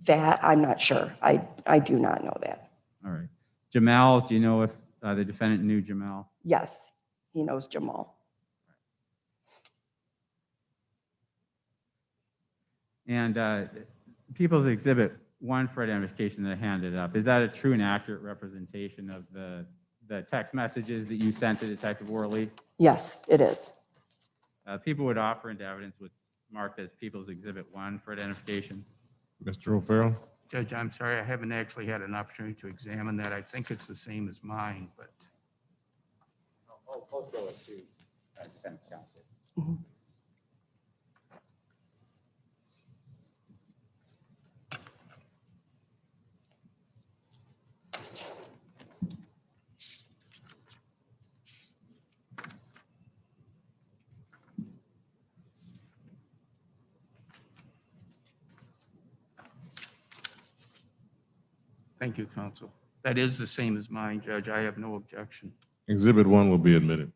That I'm not sure. I do not know that. All right. Jamal, do you know if the defendant knew Jamal? Yes, he knows Jamal. And People's Exhibit 1 for identification that I handed up, is that a true and accurate representation of the text messages that you sent to Detective Worley? Yes, it is. People would offer into evidence what's marked as People's Exhibit 1 for identification. Mr. O'Farrell? Judge, I'm sorry, I haven't actually had an opportunity to examine that. I think it's the same as mine, but I'll go to defense counsel. Mhm. thank you, counsel. That is the same as mine, Judge. I have no objection. Exhibit 1 will be admitted.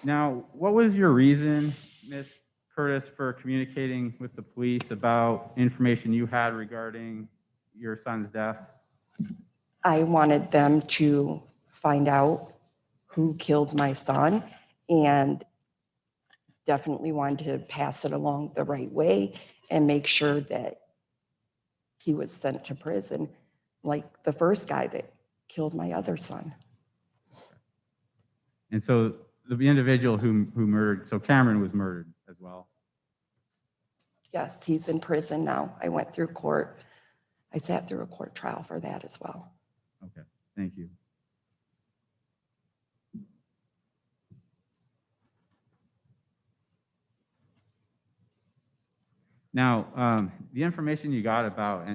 Now, what was your reason, Ms. Curtis, for communicating with the police about information you had regarding your son's death? I wanted them to find out who killed my son and definitely wanted to pass it along the right way and make sure that he was sent to prison like the first guy that killed my other son. And so the individual who murdered, so Cameron was murdered as well? Yes, he's in prison now. I went through court. I sat through a court trial for that as well. Okay, thank you. Now, the information you got about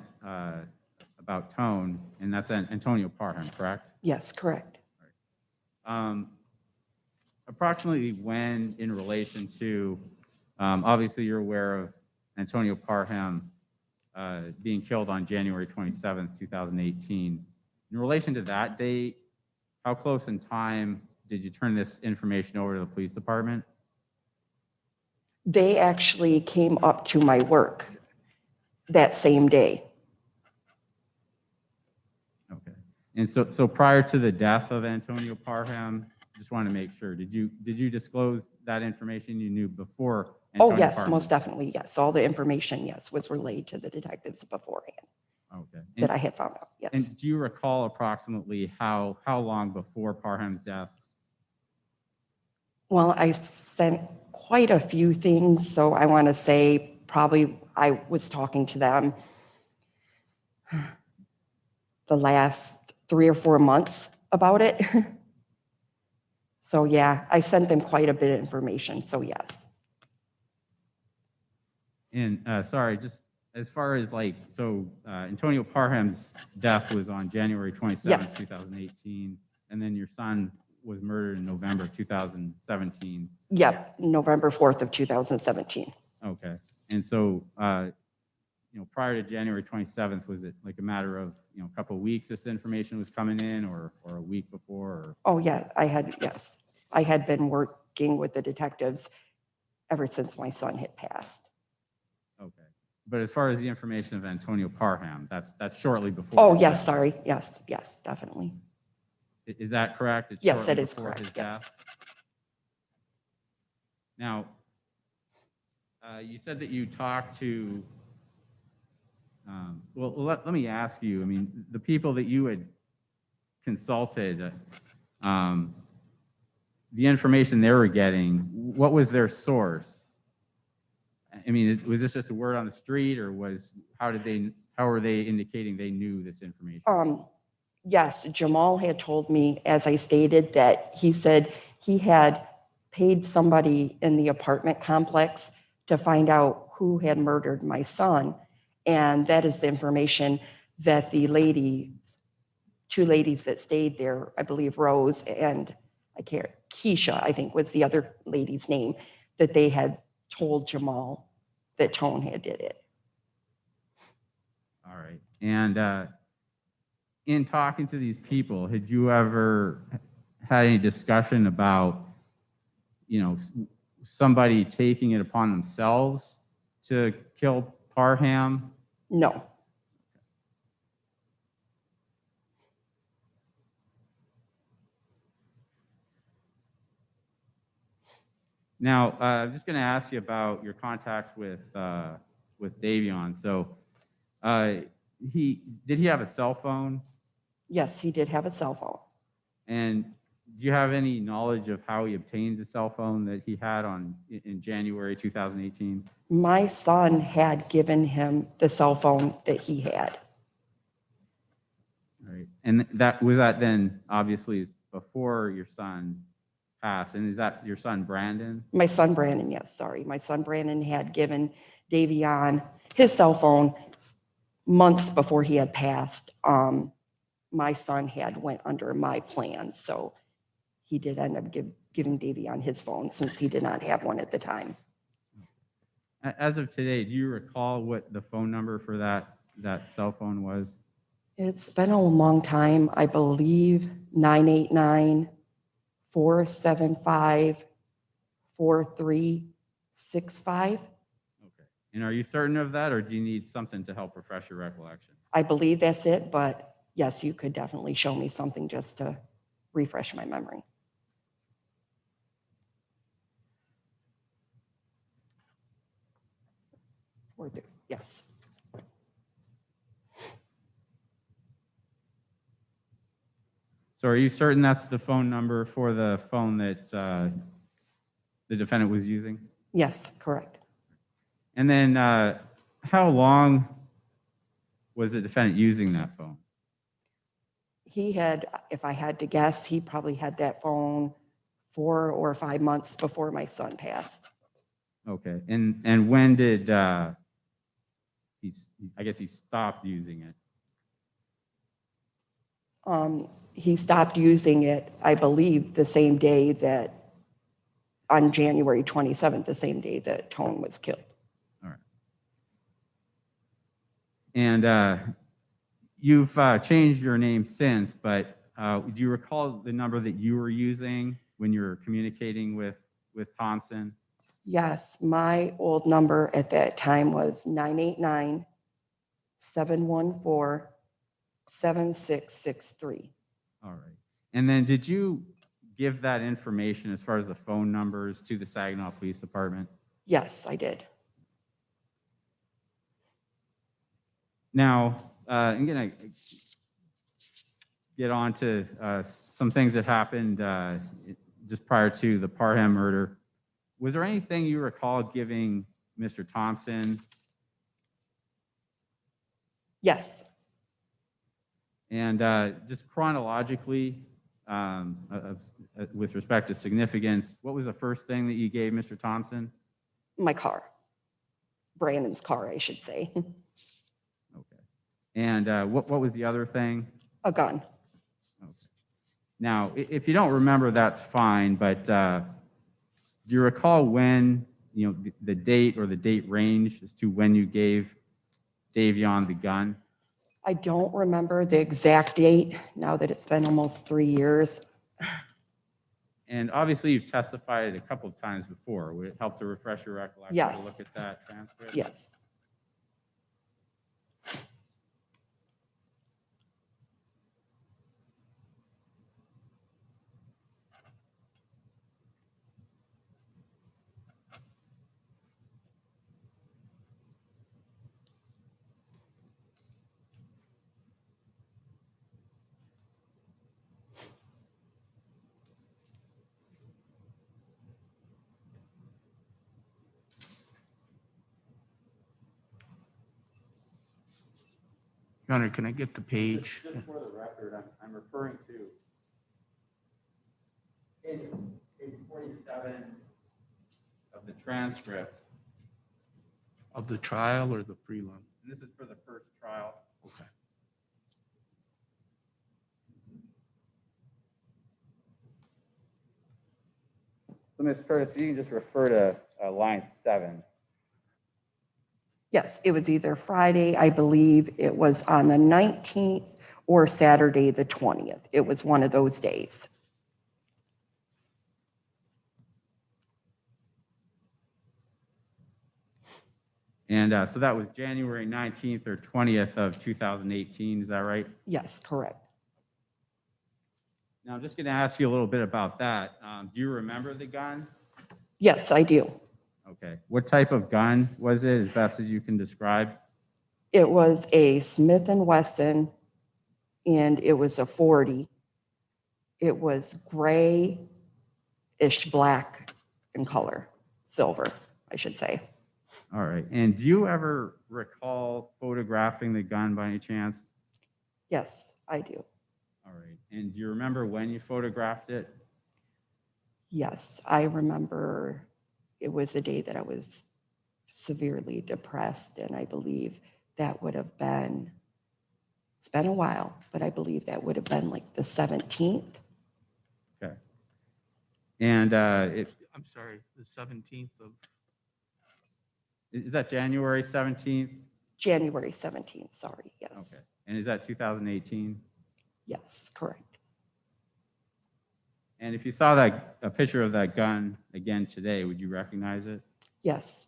Tone, and that's Antonio Parham, correct? Yes, correct. Approximately when, in relation to, obviously you're aware of Antonio Parham being killed on January 27th, 2018. In relation to that date, how close in time did you turn this information over to the police department? They actually came up to my work that same day. Okay. And so prior to the death of Antonio Parham, just want to make sure, did you disclose that information you knew before Antonio Oh, yes, Parham? most definitely, yes. All the information, yes, was relayed to the detectives beforehand Okay. that I had found out, yes. And do you recall approximately how long before Parham's death? Well, I sent quite a few things, so I want to say probably I was talking to them the last 3 or 4 months about it. So yeah, I sent them quite a bit of information, so yes. And sorry, just as far as like, so Antonio Parham's death was on January 27th, Yes. 2018, and then your son was murdered in November 2017. Yep, November 4th of 2017. Okay. And so, prior to January 27th, was it like a matter of, a couple of weeks this information was coming in, or a week before? Or? Oh, yeah, yes. I had been working with the detectives ever since my son had passed. Okay. But as far as the information of Antonio Parham, that's shortly before. Oh, his yes, death. sorry. Yes, definitely. Is that correct? It's Yes, shortly that is before his correct, yes. death? Now, you said that you talked to, let me ask you, I mean, the people that you had consulted, the information they were getting, what was their source? I mean, was this just a word on the street, or how were they indicating they knew this information? Yes, Jamal had told me, as I stated, that he said he had paid somebody in the apartment complex to find out who had murdered my son. And that is the information that the two ladies that stayed there, I believe Rose and Keisha, I think was the other lady's name, that they had told Jamal that Tone had did it. All right. And in talking to these people, had you ever had any discussion about, somebody taking it upon themselves to kill Parham? No. Now, I'm just going to ask you about your contacts with Davion. So, did he have a cell phone? Yes, he did have a cell phone. And do you have any knowledge of how he obtained the cell phone that he had in January 2018? My son had given him the cell phone that he had. All right. And that was then obviously before your son passed. And is that your son, Brandon? My son Brandon, yes, sorry. My son Brandon had given Davion his cell phone months before he had passed. My son had went under my plan, so he did end up giving Davion his phone since he did not have one at the time. As of today, do you recall what the phone number for that cell phone was? It's been a long time. I believe 989-475-4365. Okay. And are you certain of that, or do you need something to help refresh your recollection? I believe that's it, but yes, you could definitely show me something just to refresh my memory. Yes. So are you certain that's the phone number for the phone that the defendant was using? Yes, correct. And then how long was the defendant using that phone? He had, if I had to guess, he probably had that phone 4 or 5 months before my son passed. Okay. And when did I guess he stopped using it? He stopped using it, I believe, the same day that, on January 27th, the same day that Tone was killed. All right. And you've changed your name since, but do you recall the number that you were using when you were communicating with Thompson? Yes, my old number at that time was 989-714-7663. All right. And then did you give that information as far as the phone numbers to the Saginaw Police Department? Yes, I did. Now, I'm going to get on to some things that happened just prior to the Parham murder. Was there anything you recall giving Mr. Thompson? Yes. And just chronologically, with respect to significance, what was the first thing that you gave Mr. Thompson? My car. Brandon's car, I should say. And what was the other thing? A gun. Okay. Now, if you don't remember, that's fine, but do you recall when, the date or the date range as to when you gave Davion the gun? I don't remember the exact date now that it's been almost 3 years. And obviously, you've testified a couple of times before. Would it help to refresh your recollection Yes. to look at that transcript? Yes. Your Honor, can I get the page? Just for the record, I'm referring to page 47 of the transcript. Of the trial or the prelim? And this is for the first trial. Okay. So, Ms. Curtis, you can just refer to line 7. Yes, it was either Friday, I believe it was on the 19th, or Saturday, the 20th. It was one of those days. And so that was January 19th or 20th of 2018, is that right? Yes, correct. Now, I'm just going to ask you a little bit about that. Do you remember the gun? Yes, I do. Okay. What type of gun was it, as best as you can describe? It was a Smith & Wesson, and it was a 40. It was gray-ish black in color, silver, I should say. All right. And do you ever recall photographing the gun by any chance? Yes, I do. All right. And do you remember when you photographed it? Yes, I remember it was a day that I was severely depressed, and I believe that would have been, it's been a while, but I believe that would have been like the 17th. Okay. And I'm sorry, the 17th of, is that January 17th? January 17th, sorry, yes. Okay. And is that 2018? Yes, correct. And if you saw a picture of that gun again today, would you recognize it? Yes.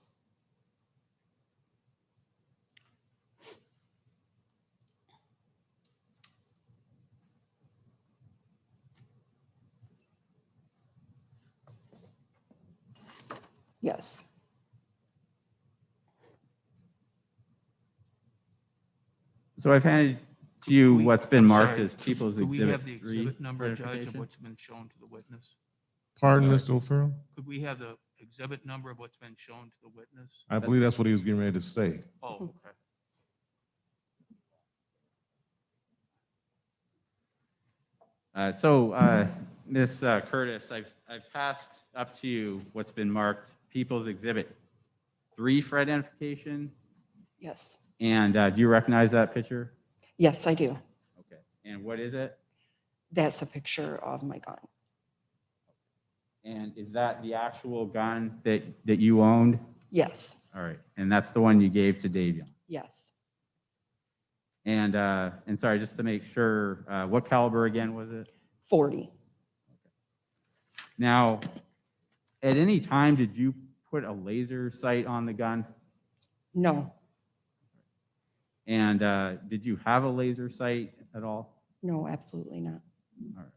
Yes. So I've handed to you what's been I'm marked sorry, as People's Could we Exhibit have the 3. exhibit number, Judge, of verification? what's been shown to the witness? Pardon, Sorry. Mr. O'Farrell? Could we have the exhibit number of what's been shown to the witness? I believe that's what he was getting ready to say. Oh, okay. Ms. Curtis, I've passed up to you what's been marked People's Exhibit 3 for identification. Yes. And do you recognize that picture? Yes, I do. Okay. And what is it? That's a picture of my gun. And is that the actual gun that you owned? Yes. All right. And that's the one you gave to Davion. Yes. And sorry, just to make sure, what caliber again was it? 40. Now, at any time, did you put a laser sight on the gun? No. And did you have a laser sight at all? No, absolutely not. All right.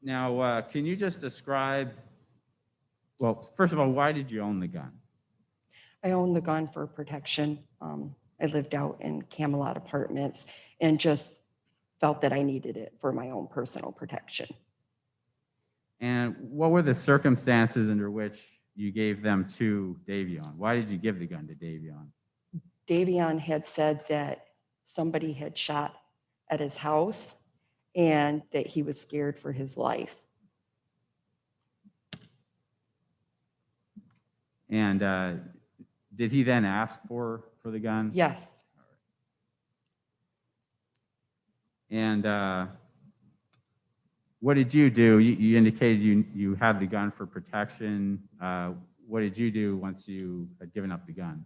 Now, can you just describe, well, first of all, why did you own the gun? I owned the gun for protection. I lived out in Camelot Apartments and just felt that I needed it for my own personal protection. And what were the circumstances under which you gave them to Davion? Why did you give the gun to Davion? Davion had said that somebody had shot at his house and that he was scared for his life. And did he then ask for the gun? Yes, And what did you do? You indicated you had the gun for protection. What did you do once you had given up the gun?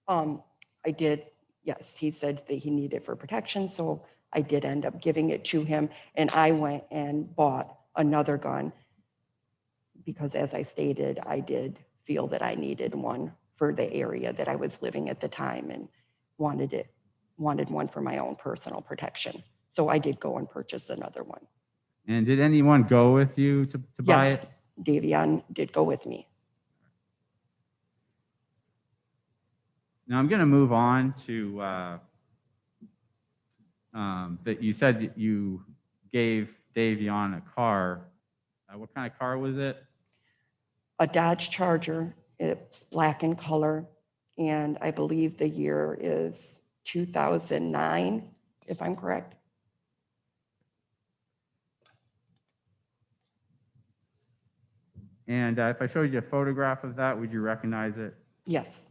I did. Yes, he said that he needed it for protection, so I did end up giving it to him, and I went and bought another gun because, as I stated, I did feel that I needed one for the area that I was living at the time and wanted one for my own personal protection. So I did go and purchase another one. And did anyone go with you to buy Yes, it? Davion did go with me. Now I'm going to move on to that you said that you gave Davion a car. What kind of car was it? A Dodge Charger. It's black in color, and I believe the year is 2009, if I'm correct. And if I showed you a photograph of that, would you recognize it? Yes.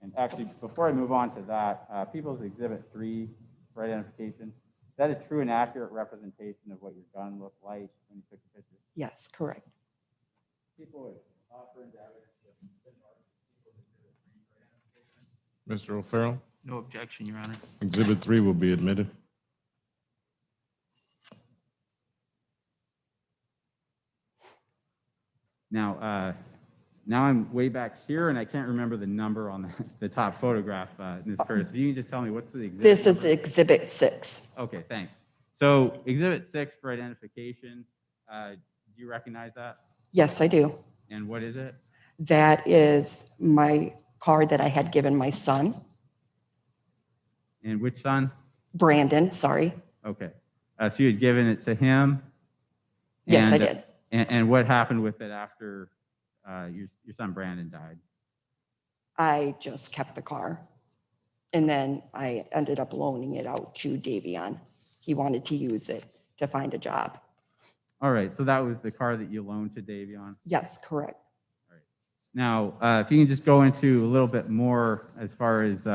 And actually, before I move on to that, People's Exhibit 3 for identification, is that a true and accurate representation of what your gun looked like when you took the picture? Yes, correct. People would offer into evidence that People's Exhibit 3 for identification. Mr. O'Farrell, No objection, Your Honor. Exhibit 3 will be admitted. Now, now I'm way back here, and I can't remember the number on the top photograph, Ms. Curtis. If you can just tell me what's the exhibit This is number? Exhibit 6. Okay, thanks. So Exhibit 6 for identification, do you recognize that? Yes, I do. And what is it? That is my car that I had given my son, And which son? Brandon, sorry. Okay. So you had given it to him? Yes, I And, did. And what happened with it after your son Brandon died? I just kept the car. And then I ended up loaning it out to Davion. He wanted to use it to find a job. All right, so that was the car that you loaned to Davion? Yes, correct. All right. Now, if you can just go into a little bit more as far as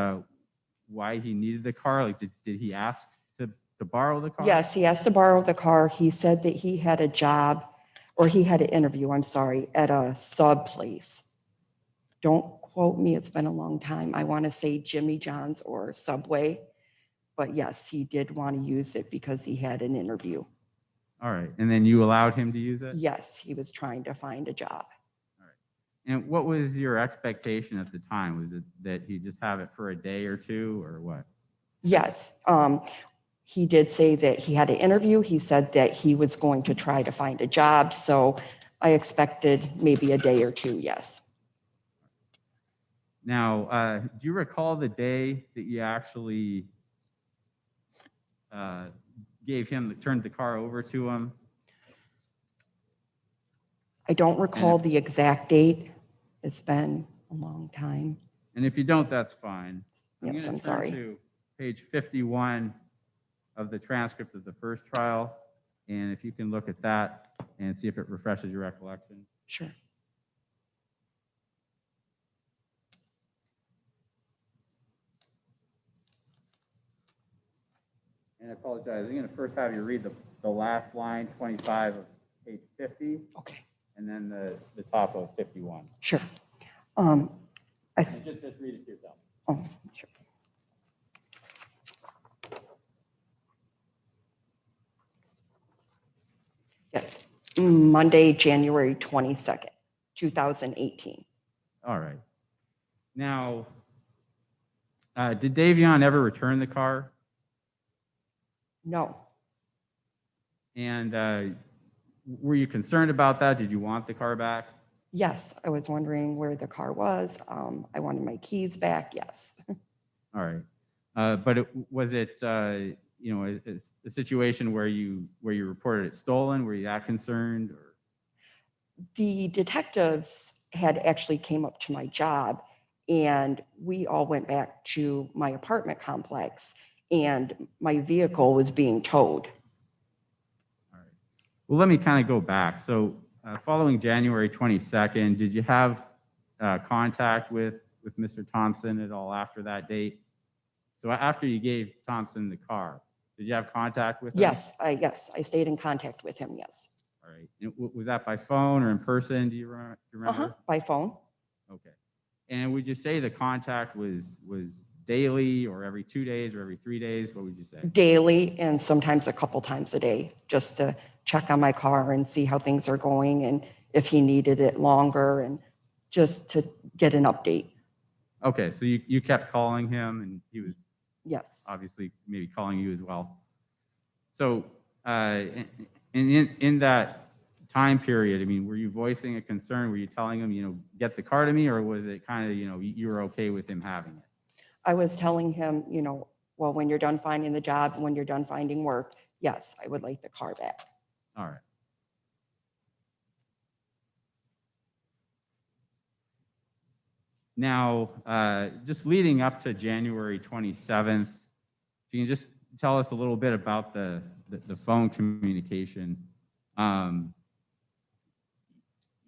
why he needed the car, like did he ask to borrow the car? Yes, he asked to borrow the car. He said that he had a job, or he had an interview, I'm sorry, at a sub place. Don't quote me, it's been a long time. I want to say Jimmy John's or Subway. But yes, he did want to use it because he had an interview. All right, and then you allowed him to use it? Yes, he was trying to find a job. All right. And what was your expectation at the time? Was it that he'd just have it for a day or two, or what? Yes, he did say that he had an interview. He said that he was going to try to find a job. So I expected maybe a day or two, yes. Now, do you recall the day that you actually turned the car over to him? I don't recall the exact date. It's been a long time. And if you don't, that's fine. Yes, gonna I'm turn sorry. to page 51 of the transcript of the first trial. And if you can look at that and see if it refreshes your recollection. Sure. And I apologize, I'm going to first have you read the last line, 25 of page 50, Okay, and then the top of 51. sure. Just read it to yourself. Oh, sure. Yes, Monday, January 22nd, 2018. All right. Now, did Davion ever return the car? No, And were you concerned about that? Did you want the car back? yes, I was wondering where the car was. I wanted my keys back, yes. All right. But was it a situation where you reported it stolen? Were you that concerned? Or? The detectives had actually came up to my job, and we all went back to my apartment complex, and my vehicle was being towed. Well, let me kind of go back. So following January 22nd, did you have contact with Mr. Thompson at all after that date? So after you gave Thompson the car, did you have contact with him? Yes, I stayed in contact with him, yes. All right. And was that by phone or in person? Do you remember? By phone. Okay. And would you say the contact was daily or every 2 days or every 3 days? What would you say? Daily and sometimes a couple times a day, just to check on my car and see how things are going and if he needed it longer and just to get an update. Okay. So you kept calling him and he was Yes. obviously maybe calling you as well. So in that time period, I mean, were you voicing a concern? Were you telling him, get the car to me, or was it kind of, you were okay with him having it? I was telling him, well, when you're done finding the job, when you're done finding work, yes, I would like the car back. All right. Now, just leading up to January 27th, if you can just tell us a little bit about the phone communication.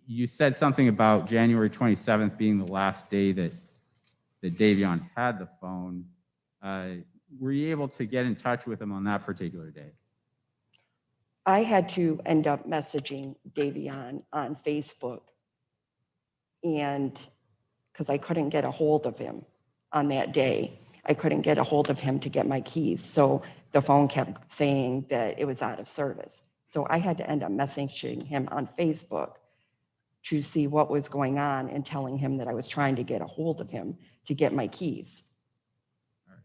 You said something about January 27th being the last day that Davion had the phone. Were you able to get in touch with him on that particular day? I had to end up messaging Davion on Facebook, and because I couldn't get a hold of him on that day. I couldn't get a hold of him to get my keys. So the phone kept saying that it was out of service. So I had to end up messaging him on Facebook to see what was going on and telling him that I was trying to get a hold of him to get my keys. All right.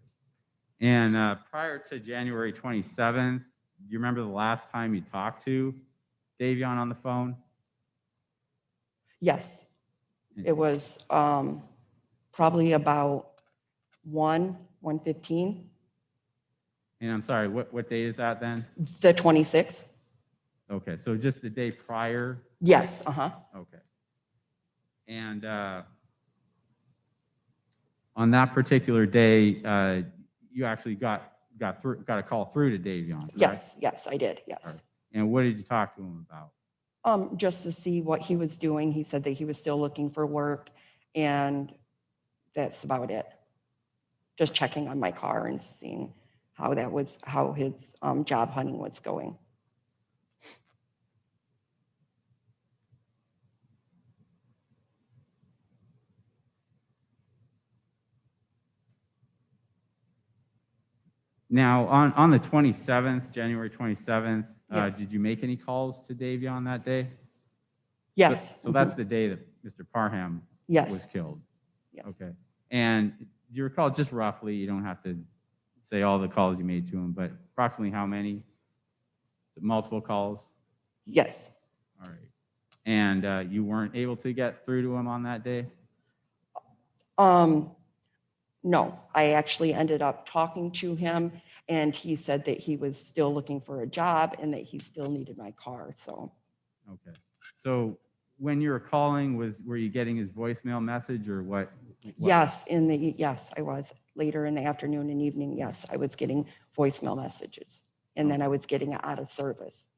And prior to January 27th, do you remember the last time you talked to Davion on the phone? Yes, it was probably about 1:15. And I'm sorry, what day is that then? The 26th. Okay, so just the day prior? Yes, Okay. And on that particular day, you actually got a call through to Davion, correct? Yes, I did, yes. All right. And what did you talk to him about? Just to see what he was doing. He said that he was still looking for work, and that's about it. Just checking on my car and seeing how his job hunting was going. Now, on the 27th, January 27th, Yes. did you make any calls to Davion that day? Yes. So that's the day that Mr. Parham Yes. was killed? Yeah. Okay. And do you recall, just roughly, you don't have to say all the calls you made to him, but approximately how many? Is it multiple calls? Yes. All right. And you weren't able to get through to him on that day? No, I actually ended up talking to him, and he said that he was still looking for a job and that he still needed my car. So, Okay. So when you were calling, were you getting his voicemail message or what? yes, I was later in the afternoon and evening. Yes, I was getting voicemail messages, and then I was getting it out of service.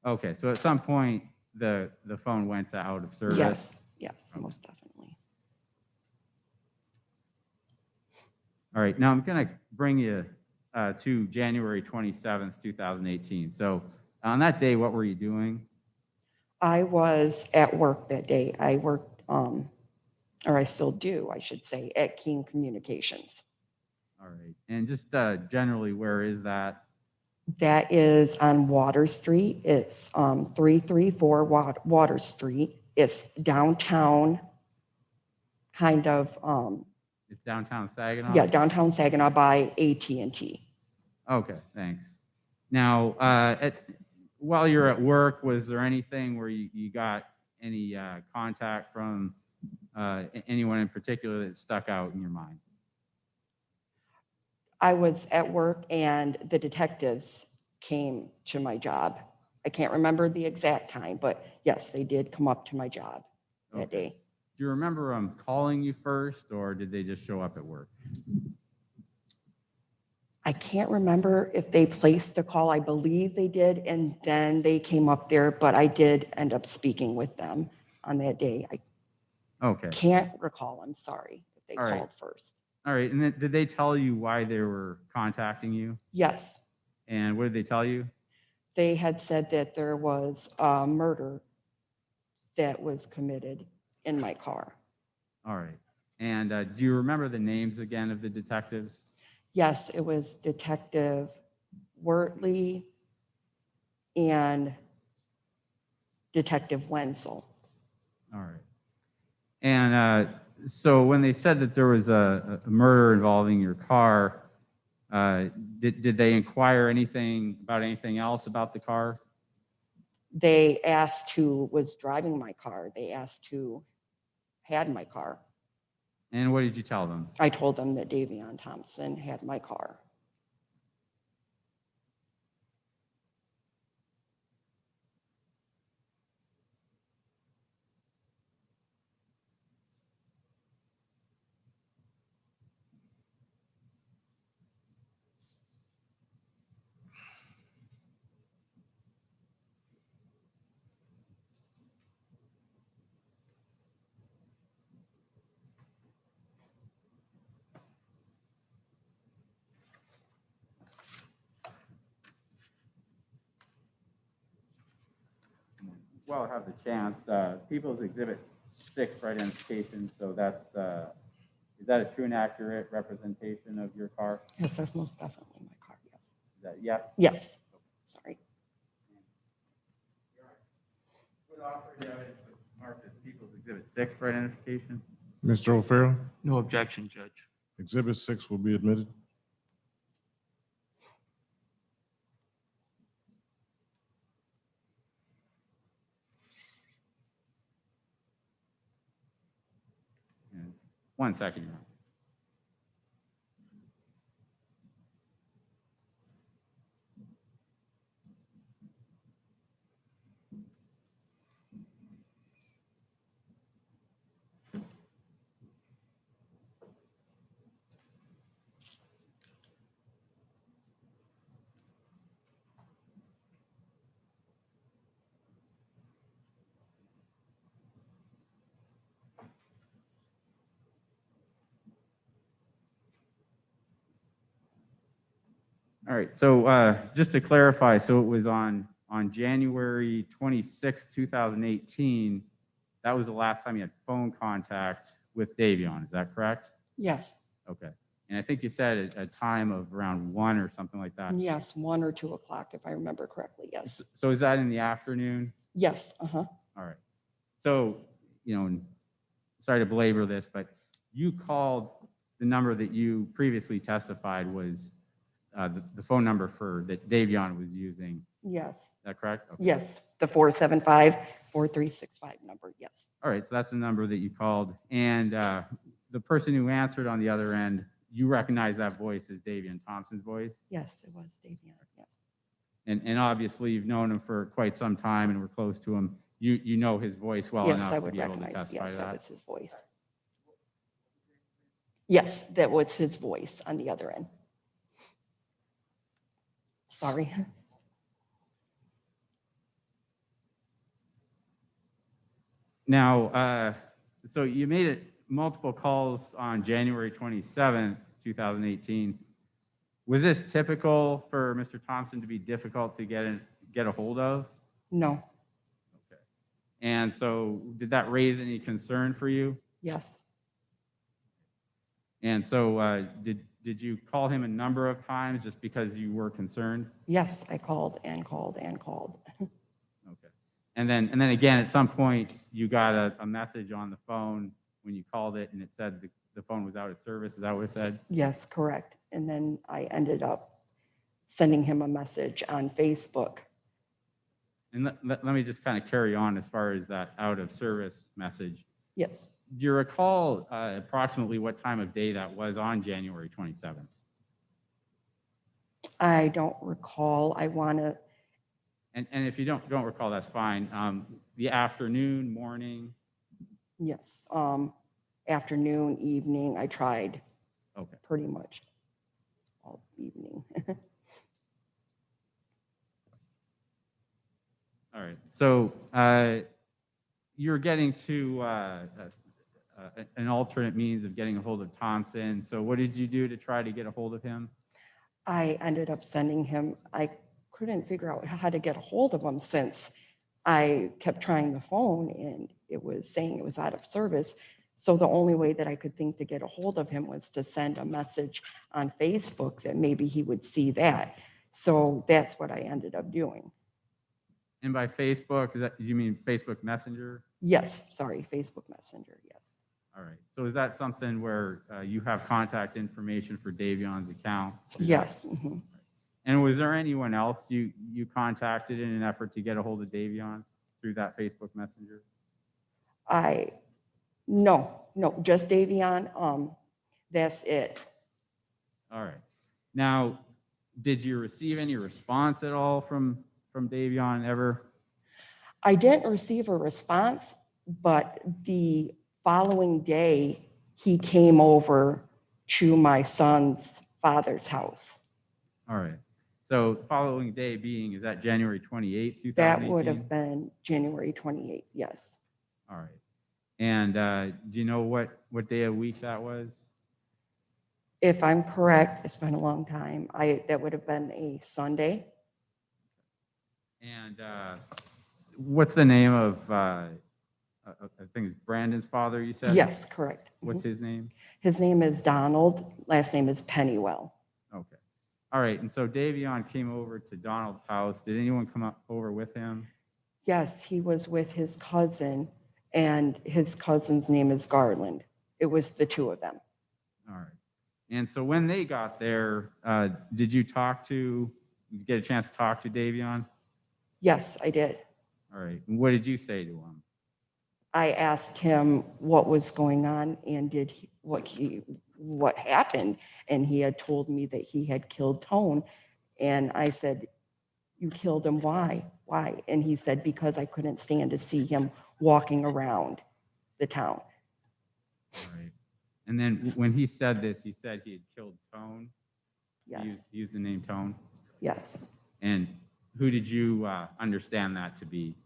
Okay. So at some point, the phone went to out of service? Yes, Okay. most definitely. All right, now I'm going to bring you to January 27th, 2018. So on that day, what were you doing? I was at work that day. I worked, or I still do, I should say, at King Communications. All right, and just generally, where is that? That is on Water Street. It's 334 Water Street. It's downtown, kind of, It's downtown Saginaw? yeah, downtown Saginaw by AT&T. Okay, thanks. Now, while you're at work, was there anything where you got any contact from anyone in particular that stuck out in your mind? I was at work and the detectives came to my job. I can't remember the exact time, but yes, they did come up to my job that Okay. day. Do you remember calling you first, or did they just show up at work? I can't remember if they placed the call. I believe they did, and then they came up there, but I did end up speaking with them on that day. I Okay. can't recall, I'm sorry, if they All right. called first. All right. And then did they tell you why they were contacting you? Yes, And what did they tell you? they had said that there was a murder that was committed in my car. All right. And do you remember the names again of the detectives? Yes, it was Detective Wortley and Detective Wenzel. All right. And so when they said that there was a murder involving your car, did they inquire anything about anything else about the car? They asked who was driving my car. They asked who had my car. And what did you tell them? I told them that Davion Thompson had my car. Well, have the chance. People's Exhibit 6 for identification. So that's is that a true and accurate representation of your car? Yes, that's most definitely my car, yes. Is that yes? Yes, sorry. Would offer the evidence was marked as People's Exhibit 6 for identification. Mr. O'Farrell, No objection, Judge. Exhibit 6 will be admitted. And 1 second, Your Honor. All right, so just to clarify, so it was on January 26, 2018, that was the last time you had phone contact with Davion, is that correct? Yes, Okay, and I think you said a time of around 1 or something like that. yes, 1 or 2 o'clock, if I remember correctly, yes. So is that in the afternoon? Yes, uh-huh, All right, so, you know, sorry to belabor this, but you called the number that you previously testified was the phone number that Davion was using. yes, Is that correct? Okay. yes, the 475-4365 number, yes. All right, so that's the number that you called. And the person who answered on the other end, you recognize that voice as Davion Thompson's voice? Yes, it was Davion, yes. And obviously you've known him for quite some time and we're close to him. You know his voice well Yes, enough I to would be able to recognize, testify yes, to that that. was his voice. Yes, that was his voice on the other end. Sorry. Now, so you made it multiple calls on January 27th, 2018. Was this typical for Mr. Thompson to be difficult to get a hold of? No, Okay. And so did that raise any concern for you? yes, And so did you call him a number of times just because you were concerned? yes, I called and called and called. Okay. And then again, at some point, you got a message on the phone when you called it and it said the phone was out of service. Is that what it said? Yes, correct. And then I ended up sending him a message on Facebook. And let me just kind of carry on as far as that out of service message. Yes, Do you recall approximately what time of day that was on January 27th? I don't recall. I want to, And if you don't recall, that's fine. The afternoon, morning? yes, afternoon, evening, I tried Okay. pretty much all evening. All right. So you're getting to an alternate means of getting a hold of Thompson. So what did you do to try to get a hold of him? I ended up sending him, I couldn't figure out how to get a hold of him since I kept trying the phone and it was saying it was out of service. So the only way that I could think to get a hold of him was to send a message on Facebook that maybe he would see that. So that's what I ended up doing. And by Facebook, you mean Facebook Messenger? Yes, sorry, Facebook Messenger, yes. All right. So is that something where you have contact information for Davion's account? Yes. Mhm. And was there anyone else you contacted in an effort to get a hold of Davion through that Facebook Messenger? No, just Davion. That's it. All right. Now, did you receive any response at all from Davion ever? I didn't receive a response, but the following day, he came over to my son's father's house. All right. So following day being, is that January 28th, 2018? That would have been January 28th, yes. All right. And do you know what day of week that was? If I'm correct, it's been a long time. That would have been a Sunday. And what's the name of, I think it's Brandon's father, you said? Yes, correct. What's his name? His name is Donald. Last name is Pennywell. Okay. All right. And so Davion came over to Donald's house. Did anyone come over with him? Yes, he was with his cousin, and his cousin's name is Garland. It was the two of them. All right. And so when they got there, did you get a chance to talk to Davion? Yes, I did. All right. And what did you say to him? I asked him what was going on and what happened, and he had told me that he had killed Tone, and I said, "You killed him? Why? Why?" And he said, "Because I couldn't stand to see him walking around the town." All right. And then when he said this, he said he had killed Tone. Yes, He used the name Tone. yes. And who did you understand that to be?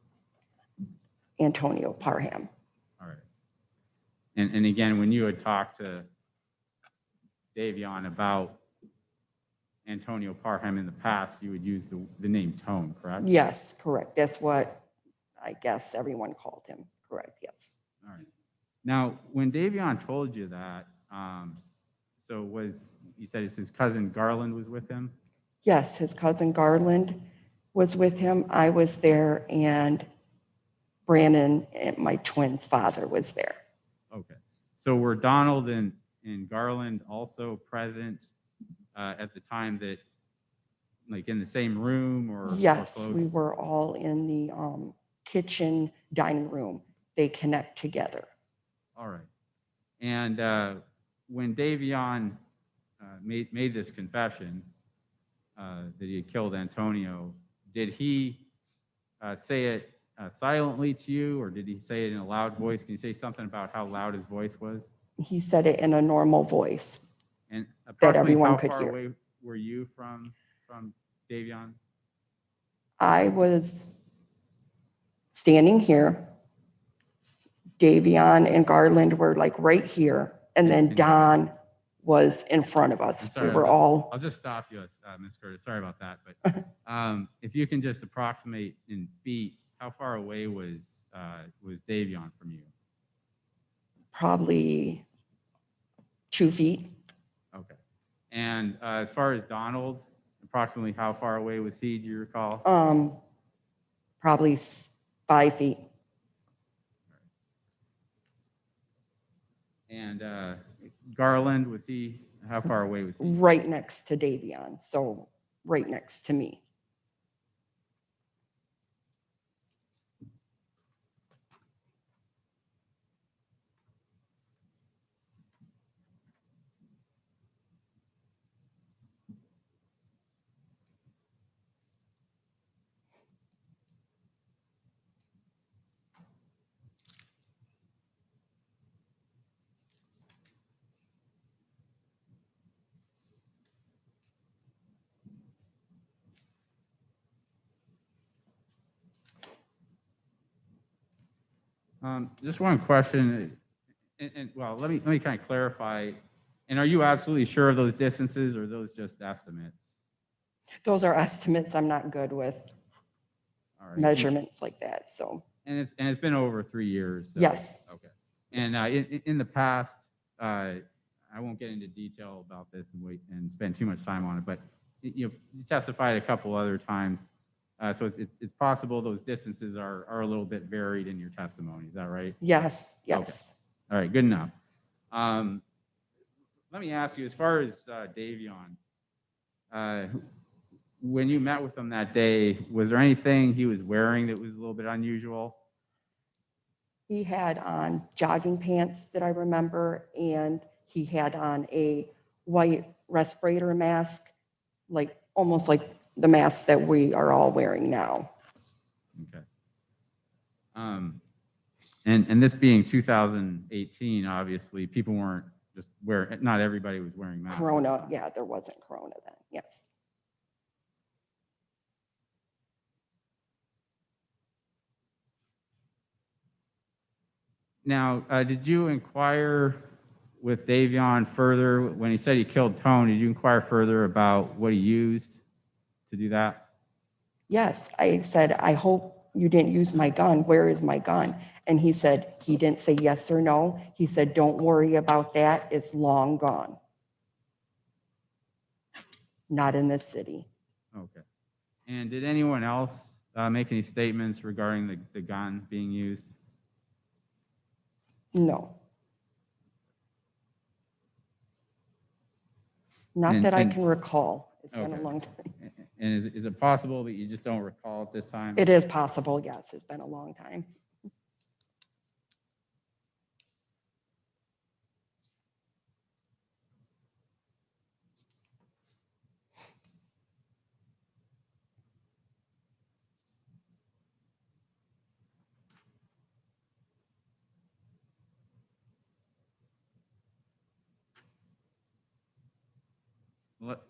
Antonio Parham. All right. And again, when you had talked to Davion about Antonio Parham in the past, you would use the name Tone, correct? Yes, correct. That's what I guess everyone called him. Correct, yes. All right. Now, when Davion told you that, you said it's his cousin Garland was with him? Yes, his cousin Garland was with him. I was there, and Brandon, and my twin's father, was there. Okay. So were Donald and Garland also present at the time that, like in the same room or? Yes, close? we were all in the kitchen dining room. They connect together. All right. And when Davion made this confession that he had killed Antonio, did he say it silently to you, or did he say it in a loud voice? Can you say something about how loud his voice was? He said it in a normal voice. And that everyone how could far hear. away were you from Davion? I was standing here. Davion and Garland were like right here, and then Don was in front of us. Sorry, We were all, I'll just stop you, Ms. Curtis. Sorry about that. But if you can just approximate in feet, how far away was Davion from you? probably 2 feet. Okay. And as far as Donald, approximately how far away was he? Do you recall? Probably 5 feet. And Garland, was he? How far away was he? Right next to Davion, so right next to me. Just one question, and well, let me kind of clarify. And are you absolutely sure of those distances, or are those just estimates? Those are estimates. I'm not good with All right. measurements like that, so. And it's been over 3 years. So, Yes. okay. And in the past, I won't get into detail about this and spend too much time on it, but you testified a couple other times. So it's possible those distances are a little bit varied in your testimony. Is that right? Yes, yes. Okay. All right, good enough. Let me ask you, as far as Davion, when you met with him that day, was there anything he was wearing that was a little bit unusual? He had on jogging pants that I remember, and he had on a white respirator mask, like almost like the mask that we are all wearing now. Okay. And this being 2018, obviously, people weren't just wearing, not everybody was wearing masks. Corona, yeah, there wasn't Corona then, yes. Now, did you inquire with Davion further when he said he killed Tone? Did you inquire further about what he used to do that? Yes, I said, I hope you didn't use my gun. Where is my gun? And he said, he didn't say yes or no. He said, don't worry about that. It's long gone. Not in this city. Okay. And did anyone else make any statements regarding the gun being used? No. Not that I can recall. It's been a Okay. long time. And is it possible that you just don't recall at this time? It is possible, yes. It's been a long time.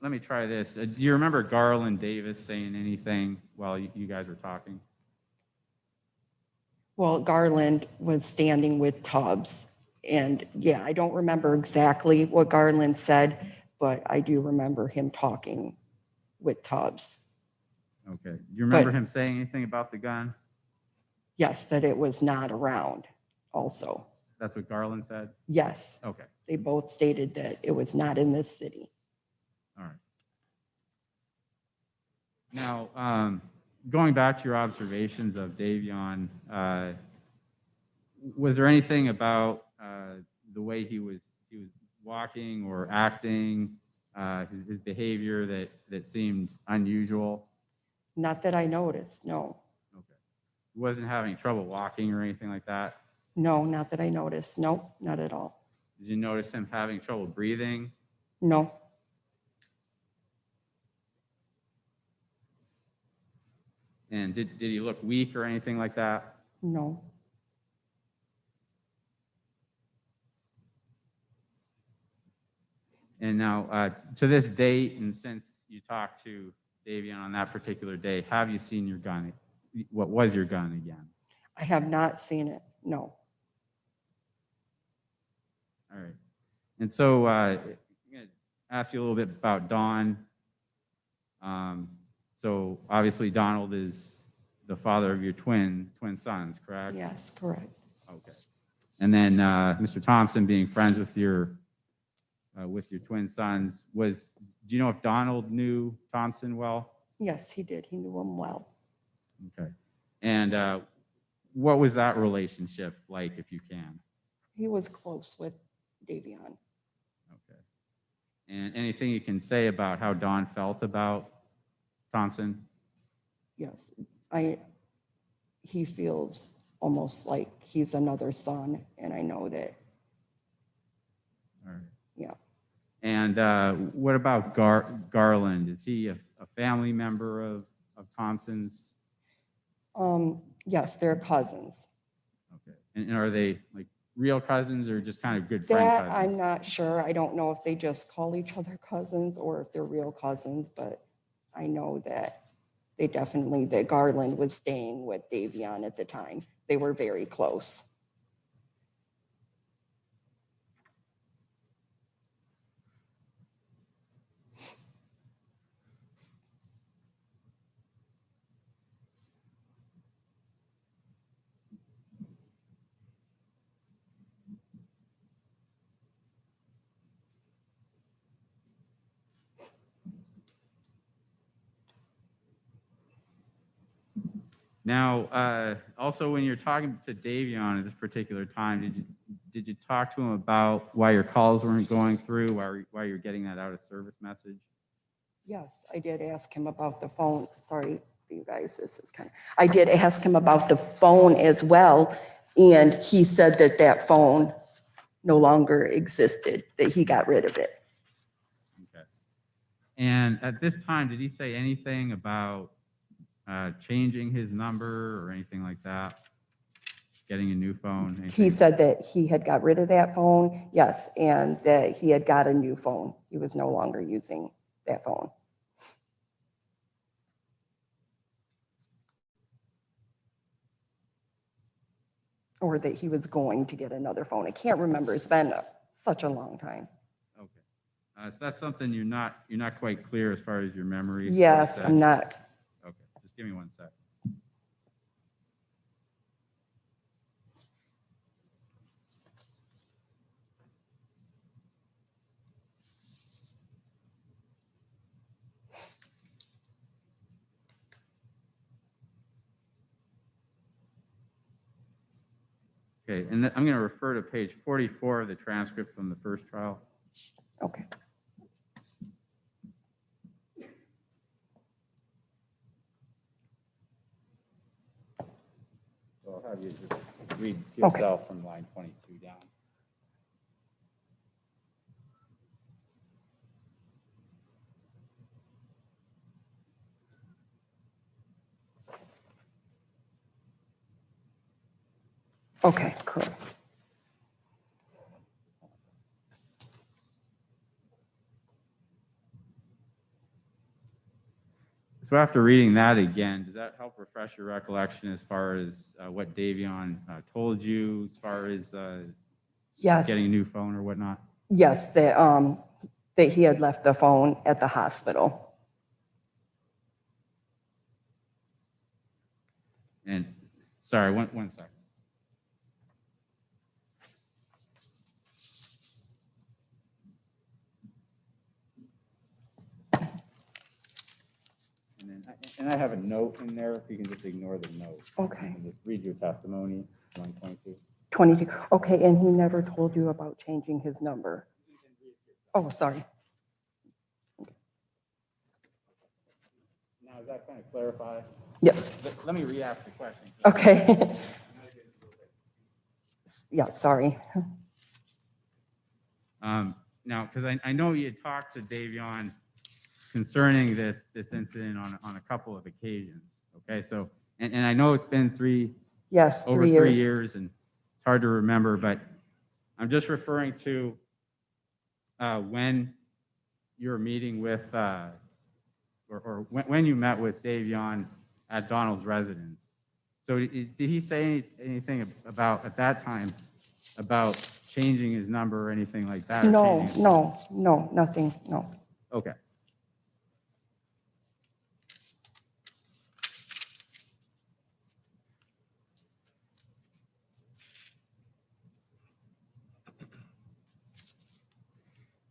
Let me try this. Do you remember Garland Davis saying anything while you guys were talking? Well, Garland was standing with Tubbs. And yeah, I don't remember exactly what Garland said, but I do remember him talking with Tubbs. Okay. Do you remember But- him saying anything about the gun? Yes, that it was not around also. That's what Garland said? Yes, Okay. they both stated that it was not in this city. All right. Now, going back to your observations of Davion, was there anything about the way he was walking or acting, his behavior that seemed unusual? Not that I noticed, no. Okay. He wasn't having trouble walking or anything like that? No, not that I noticed. No, not at all. Did you notice him having trouble breathing? No, And did he look weak or anything like that? no. And now, to this date, and since you talked to Davion on that particular day, have you seen your gun? What was your gun again? I have not seen it, no. All right. And so I'm going to ask you a little bit about Don. So obviously Donald is the father of your twin sons, correct? Yes, correct. Okay. And then Mr. Thompson, being friends with your twin sons, do you know if Donald knew Thompson well? Yes, he did. He knew him well. Okay. And what was that relationship like, if you can? He was close with Davion. Okay. And anything you can say about how Don felt about Thompson? Yes, he feels almost like he's another son, and I know that. All right. Yeah. And what about Garland? Is he a family member of Thompson's? Yes, they're cousins. Okay. And are they like real cousins or just kind of good friend That cousins? I'm not sure. I don't know if they just call each other cousins or if they're real cousins, but I know that that Garland was staying with Davion at the time. They were very close. Now, also when you're talking to Davion at this particular time, did you talk to him about why your calls weren't going through, why you're getting that out of service message? Yes, I did ask him about the phone. Sorry, you guys, this is kind of, I did ask him about the phone as well. And he said that that phone no longer existed, that he got rid of it. Okay. And at this time, did he say anything about changing his number or anything like that? Getting a new phone? Anything? He said that he had got rid of that phone, yes, and that he had got a new phone. He was no longer using that phone. Or that he was going to get another phone. I can't remember. It's been such a long time. Okay. So that's something you're not quite clear as far as your memory. Yes, I'm not. Okay, just give me 1 sec. Okay, and I'm going to refer to page 44 of the transcript from the first trial. Okay. So I'll have you just read yourself from line 22 down. Okay, correct. So after reading that again, does that help refresh your recollection as far as what Davion told you, as far as Yes. getting a new phone or whatnot? Yes, that he had left the phone at the hospital. And sorry, one second. And I have a note in there, if you can just ignore the note. Okay. You can just read your testimony, 122. 22. Okay, and he never told you about changing his number. Oh, sorry. Now, does that kind of clarify? Yes. Let me re-ask the question. Okay. Yeah, sorry. Now, because I know you had talked to Davion concerning this incident on a couple of occasions. Okay, so and I know it's been Yes, over 3 3 years. years, and it's hard to remember, but I'm just referring to when you're meeting with or when you met with Davion at Donald's residence. So did he say anything about at that time about changing his number or anything like that? Or No, changing his- no, nothing, no. Okay.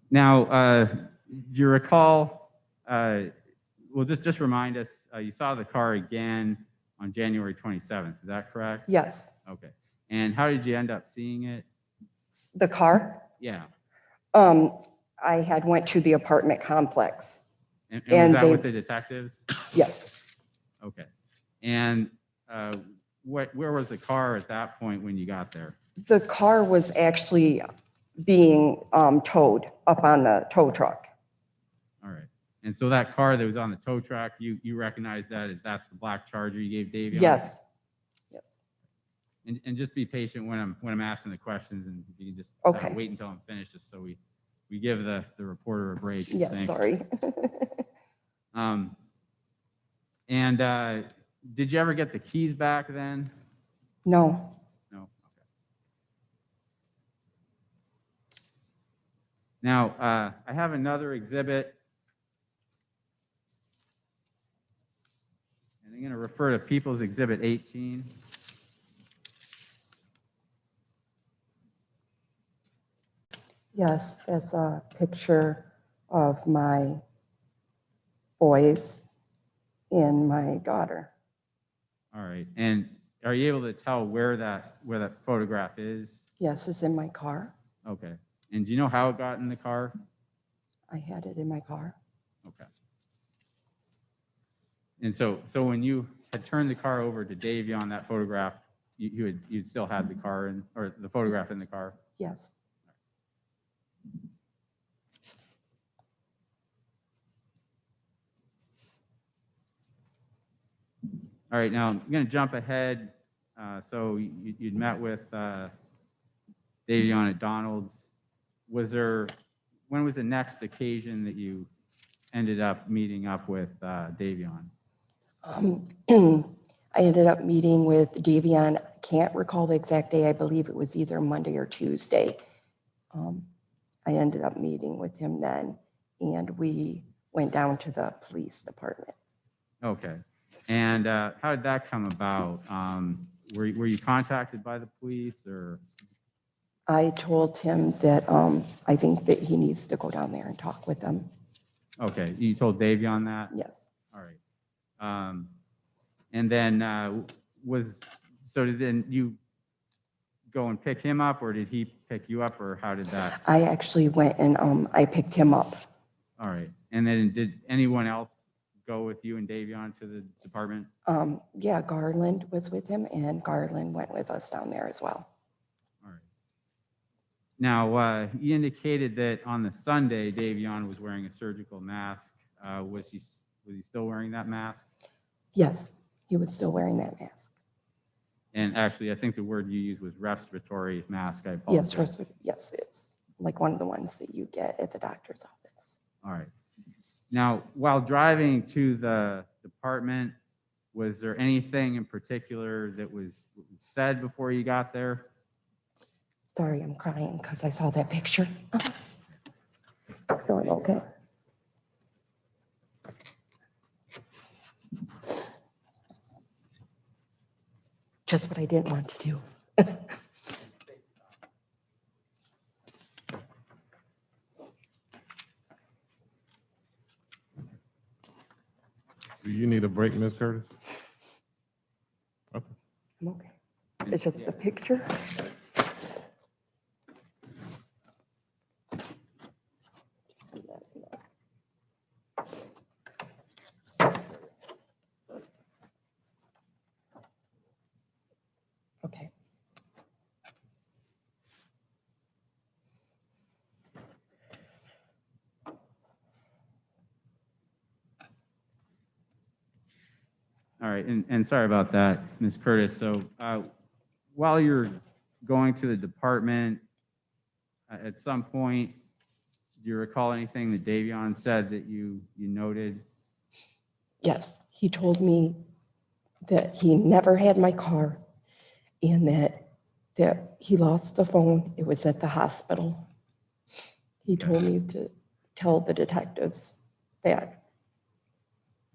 Now, do you recall, well, just remind us, you saw the car again on January 27th, is that correct? Yes. Okay. And how did you end up seeing it? The car? Yeah. I had went to the apartment complex. And And was that they- with the detectives? Yes. Okay. And where was the car at that point when you got there? The car was actually being towed up on the tow truck. All right. And so that car that was on the tow truck, you recognize that as that's the black Charger you gave Davion? Yes. Yes. And just be patient when I'm asking the questions, and if you can just Okay. wait until I'm finished, just so we give the reporter a break. Yes, Thanks. sorry. And did you ever get the keys back then? No. No. Okay. Now, I have another exhibit, and I'm going to refer to People's Exhibit 18. Yes, that's a picture of my boys and my daughter. All right. And are you able to tell where that photograph is? Yes, it's in my car. Okay. And do you know how it got in the car? I had it in my car. Okay. And so when you had turned the car over to Davion, that photograph, you still had the car in, or the photograph in the car? Yes. All right, now I'm going to jump ahead. So you'd met with Davion at Donald's. When was the next occasion that you ended up meeting up with Davion? I ended up meeting with Davion. I can't recall the exact day. I believe it was either Monday or Tuesday. I ended up meeting with him then, and we went down to the police department. Okay. And how did that come about? Were you contacted by the police, or? I told him that I think that he needs to go down there and talk with them. Okay, you told Davion that? Yes. All right. And then did you go and pick him up, or did he pick you up, or how did that? I actually went and I picked him up. All right. And then did anyone else go with you and Davion to the department? Yeah, Garland was with him, and Garland went with us down there as well. All right. Now, you indicated that on the Sunday, Davion was wearing a surgical mask. Was he still wearing that mask? Yes, he was still wearing that mask. And actually, I think the word you used was respiratory mask. I apologize. Yes, it's like one of the ones that you get at the doctor's office. All right. Now, while driving to the department, was there anything in particular that was said before you got there? Sorry, I'm crying because I saw that picture. Feeling okay. Just what I didn't want to do. Do you need a break, Ms. Curtis? Okay. I'm okay. It's just the picture. Okay. All right, and sorry about that, Ms. Curtis. So while you're going to the department, at some point, do you recall anything that Davion said that you noted? Yes, he told me that he never had my car and that he lost the phone. It was at the hospital. He told me to tell the detectives that,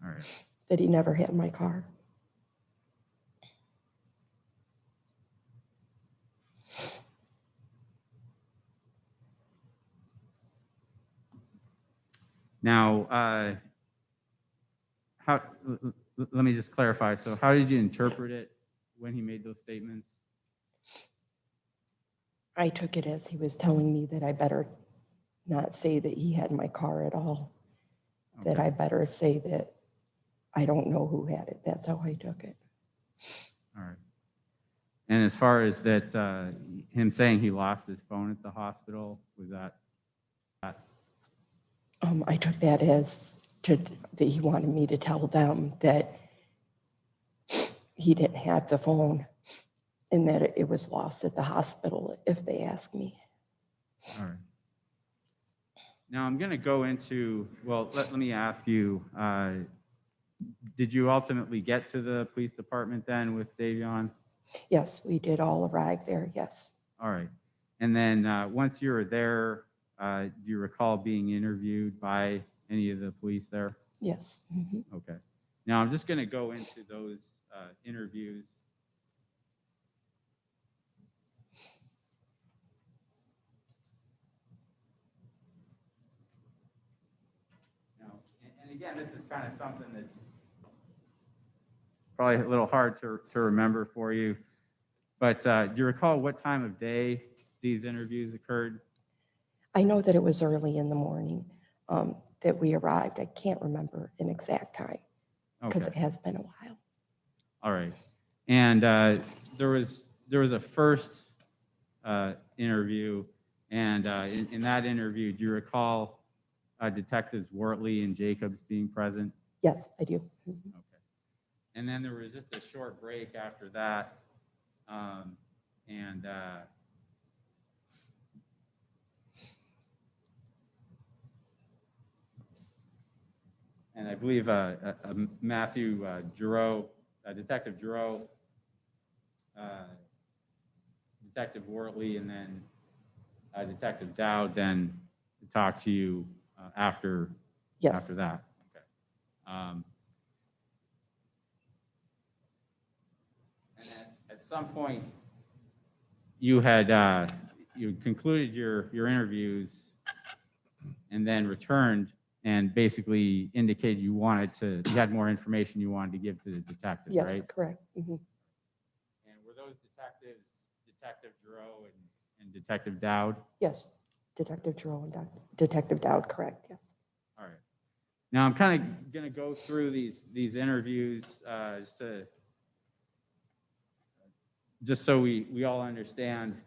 All right. that he never had my car. Now, let me just clarify. So how did you interpret it when he made those statements? I took it as he was telling me that I better not say that he had my car at all. That Okay. I better say that I don't know who had it. That's how I took it. All right. And as far as that, him saying he lost his phone at the hospital, was that? I took that as that he wanted me to tell them that he didn't have the phone and that it was lost at the hospital if they asked me. All right. Now I'm going to go into, well, let me ask you, did you ultimately get to the police department then with Davion? Yes, we did all arrive there, yes. All right. And then once you were there, do you recall being interviewed by any of the police there? Yes. Mhm. Okay. Now I'm just going to go into those interviews. Now, and again, this is kind of something that's probably a little hard to remember for you, but do you recall what time of day these interviews occurred? I know that it was early in the morning that we arrived. I can't remember an exact time because it Okay, has been a while. all right. And there was a first interview, and in that interview, do you recall Detectives Wortley and Jacobs being present? Yes, I do. Mhm. Okay. And then there was just a short break after that. And I believe Matthew Giroux, Detective Giroux, Detective Wortley, and then Detective Dowd then talked to you after Yes, that. Okay. And at some point, you had you concluded your interviews and then returned and basically indicated you had more information you wanted to give to the detectives, yes, right? correct. Mhm. And were those detectives Detective Giroux and Detective Dowd? Yes, Detective Giroux and Detective Dowd, correct, yes. All right. Now I'm kind of going to go through these interviews just so we all understand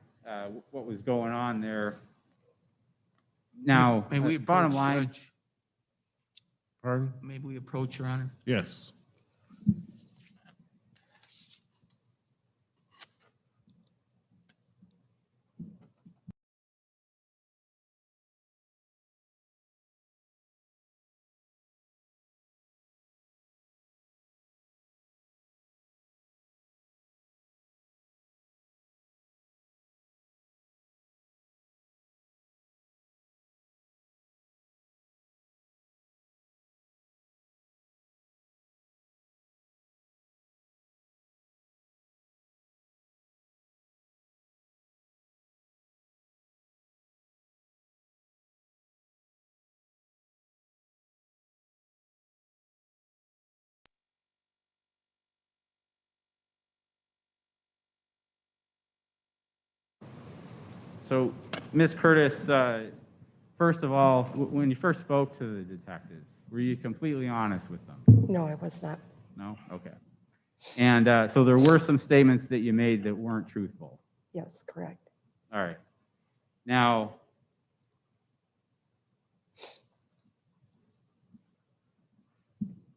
what was going on there. Now, May we bottom approach, line, Judge? Pardon? May we approach, Your Honor? Yes. so Ms. Curtis, first of all, when you first spoke to the detectives, were you completely honest with them? No, I was not. No? Okay. And so there were some statements that you made that weren't truthful. Yes, correct. All right. Now,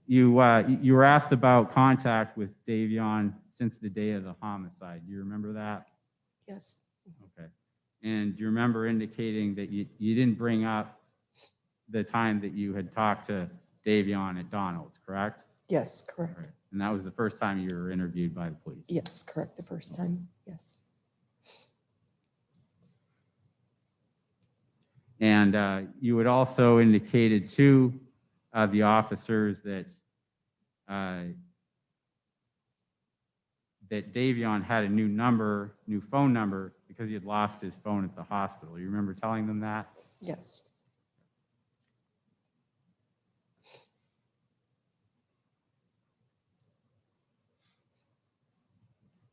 you were asked about contact with Davion since the day of the homicide. Do you remember that? Yes, Okay. And do you remember indicating that you didn't bring up the time that you had talked to Davion at Donald's, correct? yes, correct. Right. And that was the first time you were interviewed by the police? Yes, correct, the first time, yes. And you had also indicated to the officers that that Davion had a new phone number, because he had lost his phone at the hospital. You remember telling them that? Yes,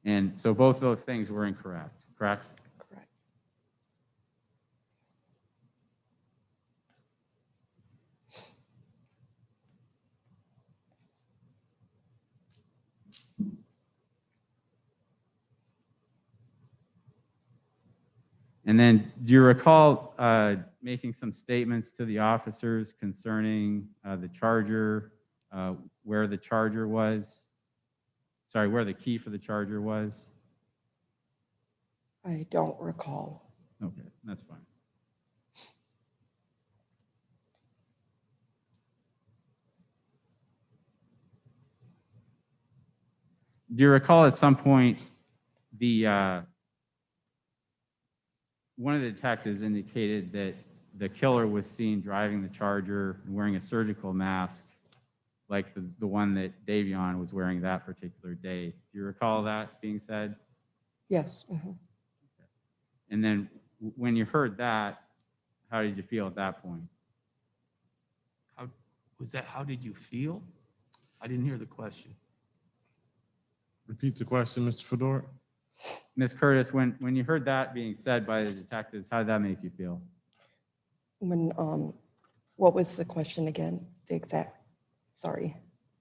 And so both those things were incorrect, correct? correct. And then do you recall making some statements to the officers concerning the charger, where the charger was? Sorry, where the key for the charger was? I don't recall. Okay, that's fine. Do you recall at some point one of the detectives indicated that the killer was seen driving the Charger and wearing a surgical mask, like the one that Davion was wearing that particular day? Do you recall that being said? Yes, mhm. And then when you heard that, how did you feel at that point? How did you feel? I didn't hear the question. Repeat the question, Mr. Fedora. Ms. Curtis, when you heard that being said by the detectives, how did that make you feel? When, what was the question again? The exact, sorry.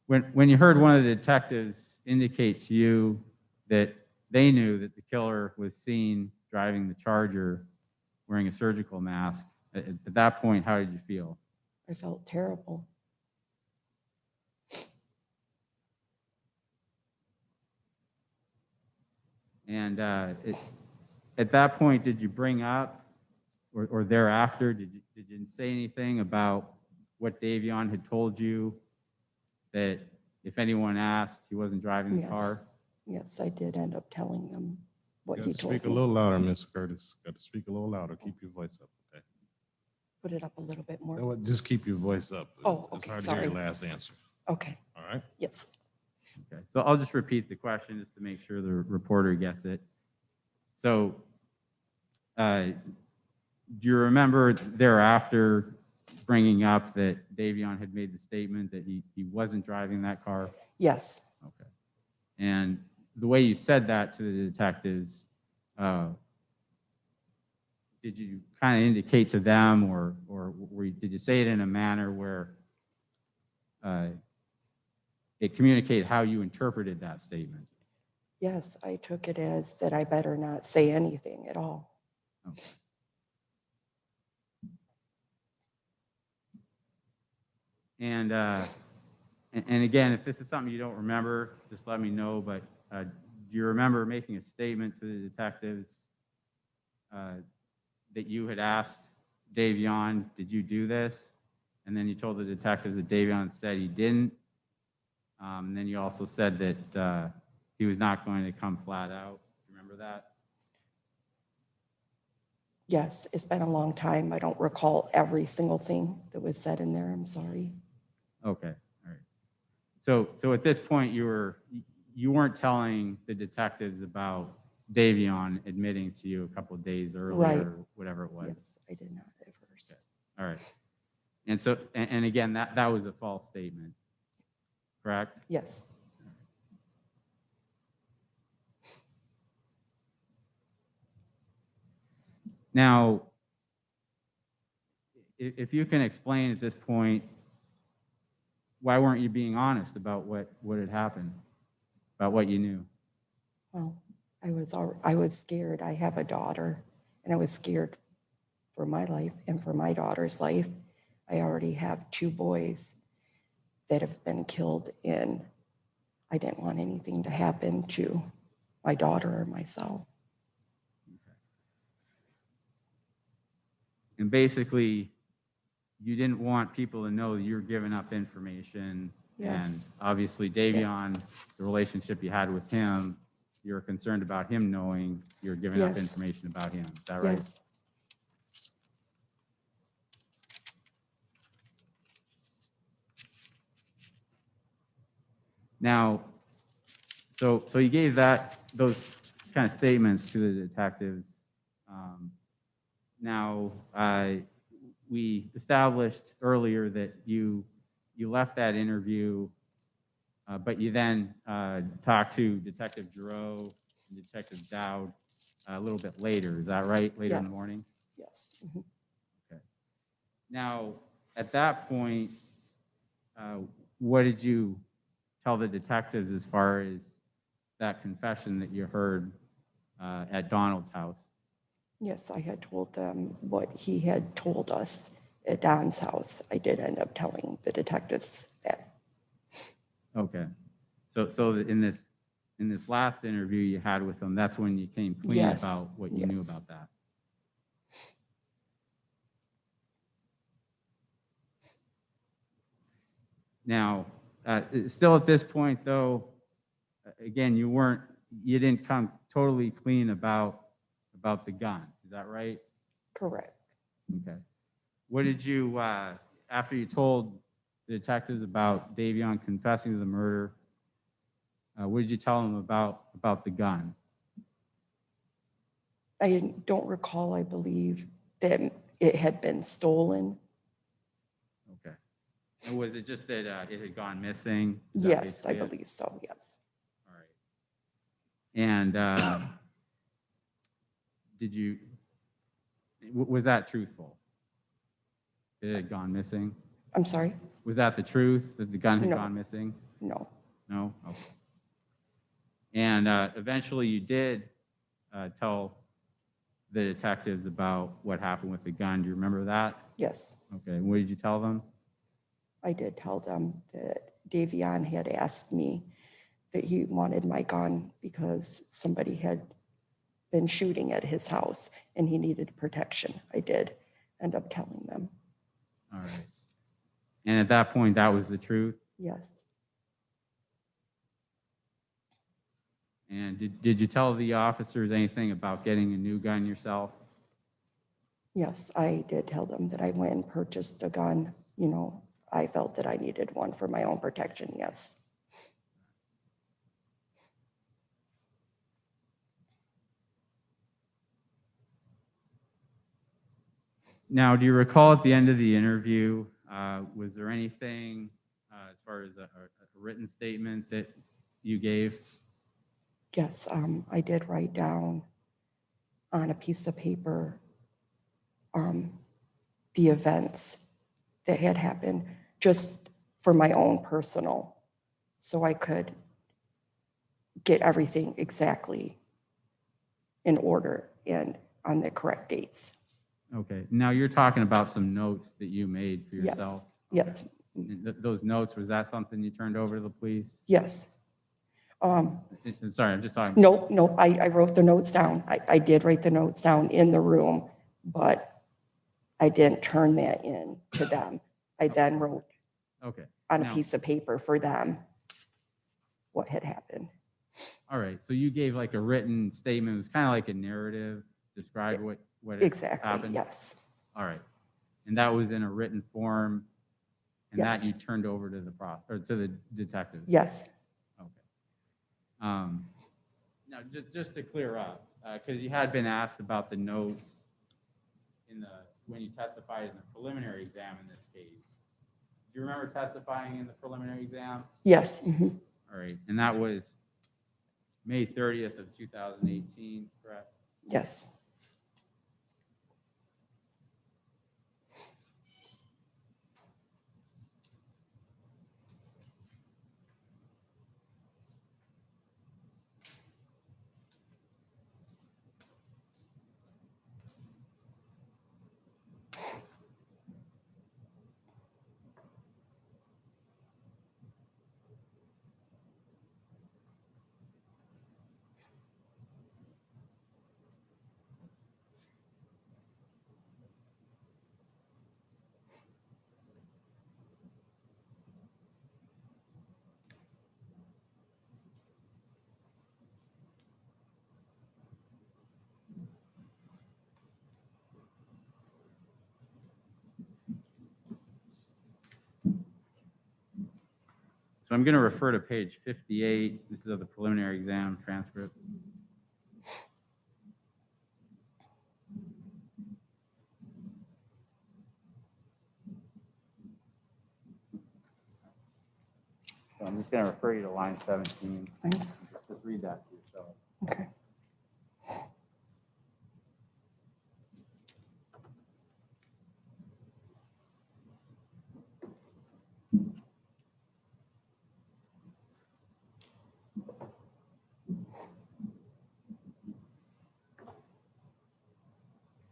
When you heard one of the detectives indicate to you that they knew that the killer was seen driving the Charger wearing a surgical mask, at that point, how did you feel? I felt terrible. And at that point, did you bring up, or thereafter, did you say anything about what Davion had told you, that if anyone asked, he wasn't driving the Yes. car? Yes, I did end up telling them what You he got to told speak a me. little louder, Ms. Curtis. Got to speak a little louder. Keep your voice up. Okay. Put it up a little bit more. No, just keep your voice up. Oh, It's okay, hard to hear your sorry. last answer. Okay, All right. yes. Okay, so I'll just repeat the question just to make sure the reporter gets it. So, do you remember thereafter bringing up that Davion had made the statement that he wasn't driving that car? Yes, Okay. And the way you said that to the detectives, did you kind of indicate to them, or did you say it in a manner where it communicated how you interpreted that statement? yes, I took it as that I better not say anything at all. Okay. And again, if this is something you don't remember, just let me know. But do you remember making a statement to the detectives that you had asked Davion, did you do this? And then you told the detectives that Davion said he didn't. And then you also said that he was not going to come flat out. Remember that? Yes, it's been a long time. I don't recall every single thing that was said in there. I'm sorry. Okay, all right. So at this point, you weren't telling the detectives about Davion admitting to you a couple of days earlier, Right. or whatever it was. Yes, I did not at first. All right. And so, and again, that was a false statement, correct? Yes, Now, if you can explain at this point, why weren't you being honest about what had happened, about what you knew? well, I was scared. I have a daughter, and I was scared for my life and for my daughter's life. I already have 2 boys that have been killed, and I didn't want anything to happen to my daughter or myself. And basically, you didn't want people to know that you're giving up information. Yes. And obviously, Davion, the relationship you had with him, you're concerned about him knowing you're giving up Yes. information about him. Is that right? Yes, Now, so you gave those kind of statements to the detectives. Now, we established earlier that you left that interview, but you then talked to Detective Giroux and Detective Dowd a little bit later. Is that right? Later in the Yes. morning? yes. Mhm. Okay. Now, at that point, what did you tell the detectives as far as that confession that you heard at Donald's house? Yes, I had told them what he had told us at Don's house. I did end up telling the detectives that. Okay. So in this last interview you had with them, that's when you came clean Yes. about what you knew Yes. about that. Now, still at this point though, again, you didn't come totally clean about the gun. Is that right? Correct. Okay. What did you, after you told the detectives about Davion confessing to the murder, what did you tell them about the gun? I don't recall, I believe, that it had been stolen. Okay. And was it just that it had gone missing? Is that Yes, I basically it? believe so, yes. All right. And was that truthful? It had gone missing? I'm sorry? Was that the truth, that the gun had No. gone missing? No. No? Okay. And eventually you did tell the detectives about what happened with the gun. Do you remember that? Yes, Okay. What did you tell them? I did tell them that Davion had asked me that he wanted my gun because somebody had been shooting at his house and he needed protection. I did end up telling them. All right. And at that point, that was the truth? Yes, And did you tell the officers anything about getting a new gun yourself? yes, I did tell them that I went and purchased a gun. You know, I felt that I needed one for my own protection, yes. Now, do you recall at the end of the interview, was there anything as far as a written statement that you gave? Yes, I did write down on a piece of paper the events that had happened just for my own personal, so I could get everything exactly in order and on the correct dates. Okay. Now, you're talking about some notes that you made for yourself? Yes, And those notes, was that something you turned over to the police? yes. I'm sorry, I'm just talking. No, I wrote the notes down. I did write the notes down in the room, but I didn't turn that in to them. I then wrote Okay. on a Now- piece of paper for them what had happened. All right. So you gave like a written statement. It was kind of like a narrative, describe what had Exactly, happened. yes. All right. And that was in a written form, and that Yes. you turned over to to the detectives. Yes, Okay. Now, just to clear up, because you had been asked about the notes when you testified in the preliminary exam in this case. Do you remember testifying in the preliminary exam? yes, mhm, All right. And that was May 30th of 2018, correct? yes. So I'm going to refer to page 58. This is of the preliminary exam transcript. So I'm just going to refer you to line 17. Thanks. Just read that to yourself. Okay.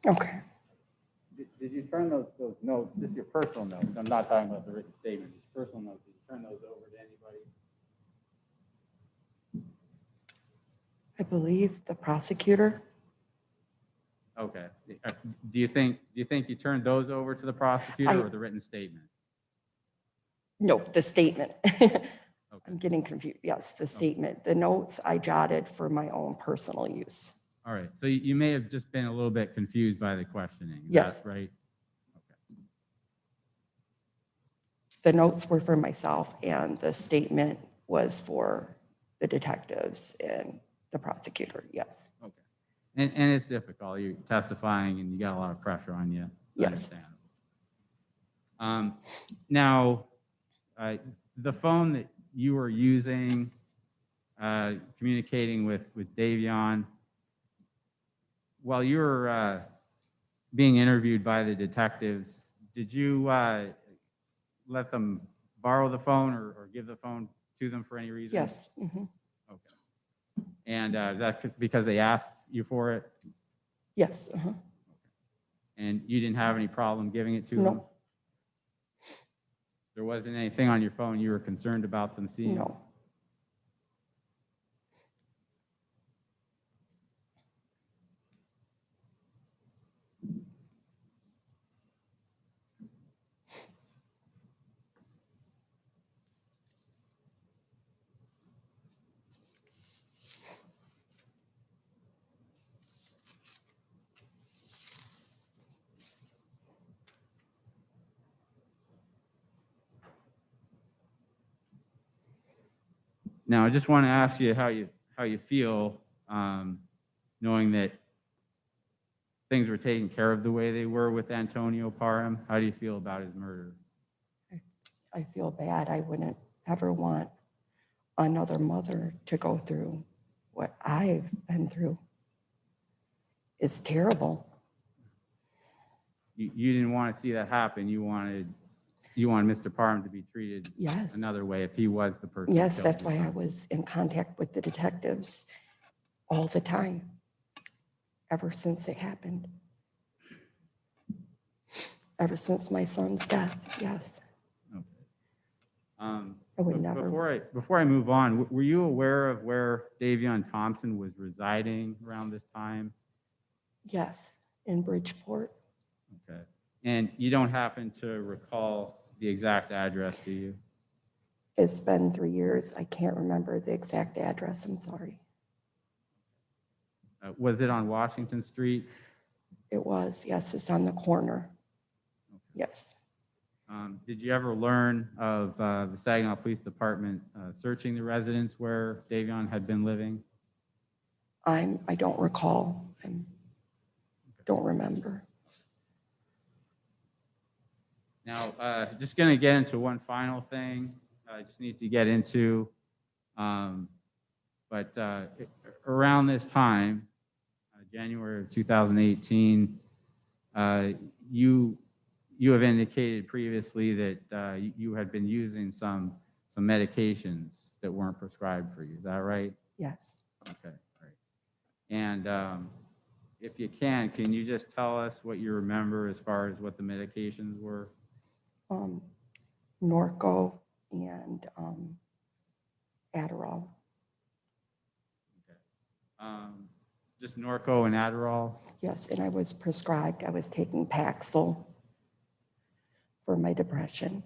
Okay. Did you turn those notes, just your personal notes, I'm not talking about the written statement, your personal notes, did you turn those over to anybody? I believe the prosecutor. Okay. Do you think you turned those over to the prosecutor or the written statement? No, the statement. Okay. I'm getting confused. Yes, the statement. The notes I jotted for my own personal use. All right. So you may have just been a little bit confused by the questioning. Is Yes. that right? Okay. The notes were for myself and the statement was for the detectives and the prosecutor. Yes. Okay. And it's difficult. You're testifying and you got a lot of pressure on you. Yes. Now, the phone that you were using communicating with Davion. While you were being interviewed by the detectives, did you let them borrow the phone or give the phone to them for any reason? Yes. Okay. And is that because they asked you for it? Yes. And you didn't have any problem giving it to them? No. There wasn't anything on your phone you were concerned about them seeing? No. Now, I just want to ask you how you feel knowing that things were taken care of the way they were with Antonio Parham. How do you feel about his murder? I feel bad. I wouldn't ever want another mother to go through what I've been through. It's terrible. You didn't want to see that happen. You wanted Mr. Parham to be treated Yes. another way if he was the person. Yes, who killed that's your why I son. was in contact with the detectives all the time, ever since it happened. Ever since my son's death, yes. Okay. I would never. Before I move on, were you aware of where Davion Thompson was residing around this time? Yes, in Bridgeport. Okay. And you don't happen to recall the exact address, do you? It's been 3 years. I can't remember the exact address. I'm sorry. Was it on Washington Street? It was, yes, it's on the corner. Yes. Did you ever learn of the Saginaw Police Department searching the residence where Davion had been living? I don't recall. I don't remember. Now, just going to get into one final thing I just need to get into. But around this time, January of 2018, you have indicated previously that you had been using some medications that weren't prescribed for you. Is that right? Yes. Okay, great. And if you can you just tell us what you remember as far as what the medications were? Norco and Adderall. Okay. Just Norco and Adderall? Yes, and I was prescribed. I was taking Paxil for my depression.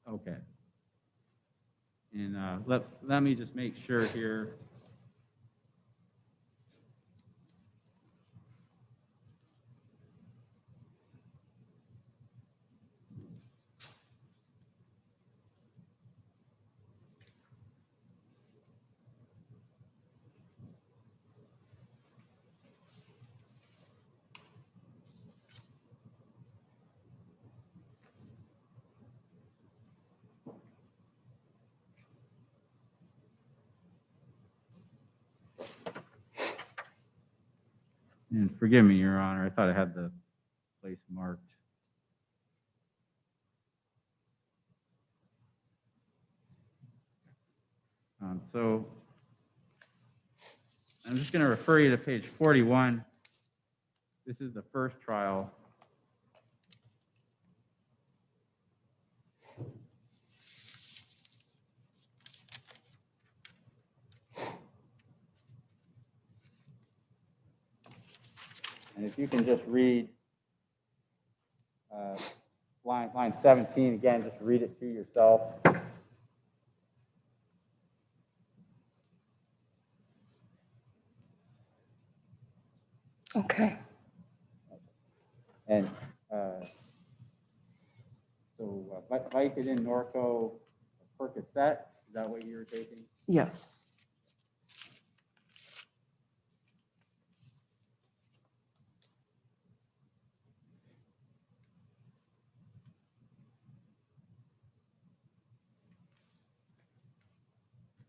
Okay. And let me just make sure here. And forgive me, Your Honor, I thought I had the place marked. So I'm just going to refer you to page 41. This is the first trial. And if you can just read line 17 again, just read it to yourself. Okay. And so Vicodin, Norco, Percocet, is that what you were taking? Yes.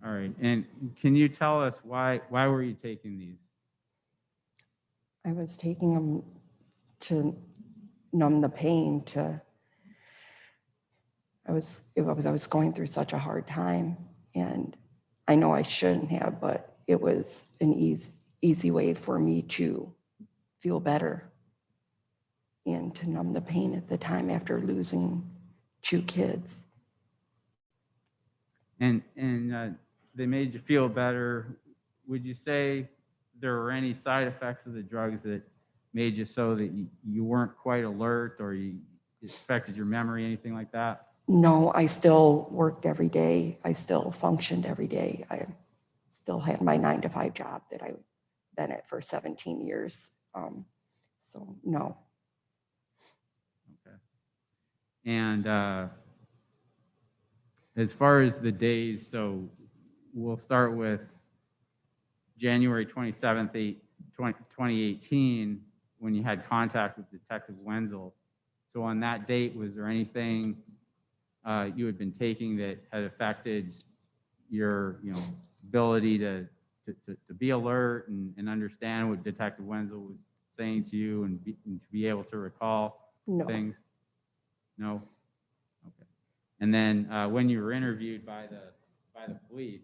All right. And can you tell us why were you taking these? I was taking them to numb the pain. I was going through such a hard time, and I know I shouldn't have, but it was an easy way for me to feel better and to numb the pain at the time after losing 2 kids. And they made you feel better. Would you say there were any side effects of the drugs that made you so that you weren't quite alert, or it affected your memory, anything like that? No, I still worked every day. I still functioned every day. I still had my 9-to-5 job that I've been at for 17 years. So no. Okay. And as far as the days, so we'll start with January 27th, 2018, when you had contact with Detective Wenzel. So on that date, was there anything you had been taking that had affected your ability to be alert and understand what Detective Wenzel was saying to you and to be able to recall No. things? No? Okay. And then when you were interviewed by the police,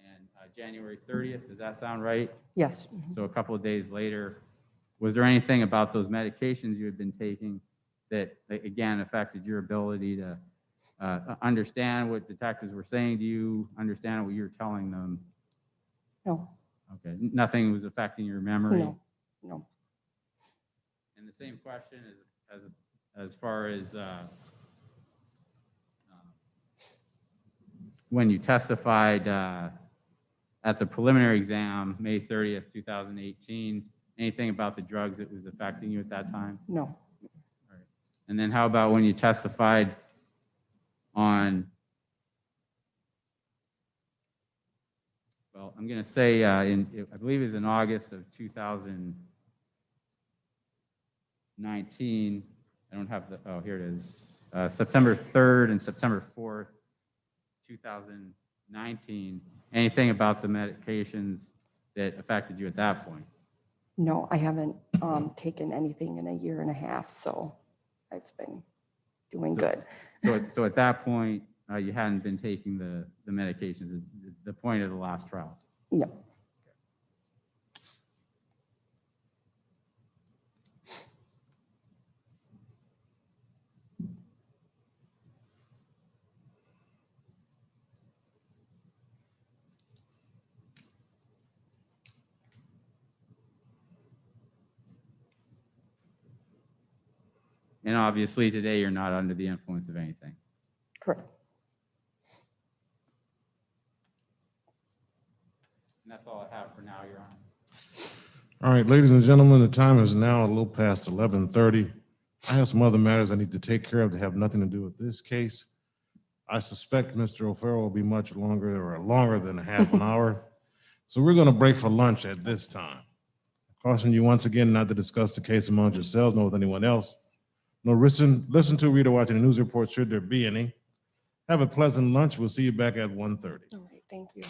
and January 30th, does that sound right? Yes. So a couple of days later, was there anything about those medications you had been taking that again affected your ability to understand what detectives were saying to you, understand what you were telling them? No. Okay, nothing was affecting your memory? No. No. And the same question as far as when you testified at the preliminary exam, May 30th, 2018, anything about the drugs that was affecting you at that time? No. All right. And then how about when you testified on, well, I'm going to say, I believe it was in August of 2019. I don't have the, oh, here it is. September 3rd and September 4th, 2019. Anything about the medications that affected you at that point? No, I haven't taken anything in a 1.5 years, so I've been doing good. So at that point, you hadn't been taking the medications at the point of the last trial? Yeah. And obviously today you're not under the influence of anything. Correct. And that's all I have for now, Your Honor. All right, ladies and gentlemen, the time is now a little past 11:30. I have some other matters I need to take care of that have nothing to do with this case. I suspect Mr. O'Farrell will be much longer than a half an hour. So we're going to break for lunch at this time. I caution you once again not to discuss the case among yourselves nor with anyone else. No listen to, read, or watch any news reports should there be any. Have a pleasant lunch. We'll see you back at 1:30. All right. Thank you.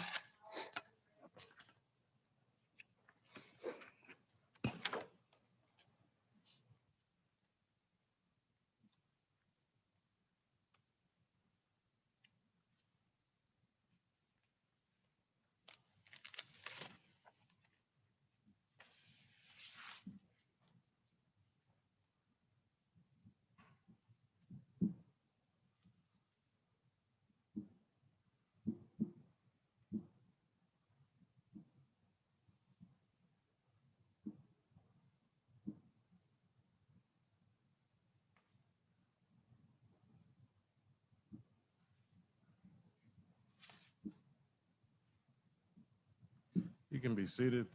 You can be seated.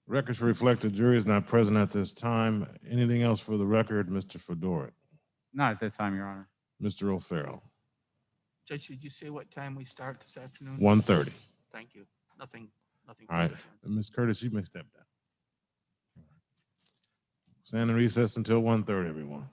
Records reflect the jury is not present at this time. Anything else for the record, Mr. Fedora? Not at this time, Your Honor. Mr. O'Farrell? Judge, did you say what time we start this afternoon? 1:30. Thank you. Nothing. All right. further. Ms. Curtis, you may step down. Stand in recess until 1:30, everyone.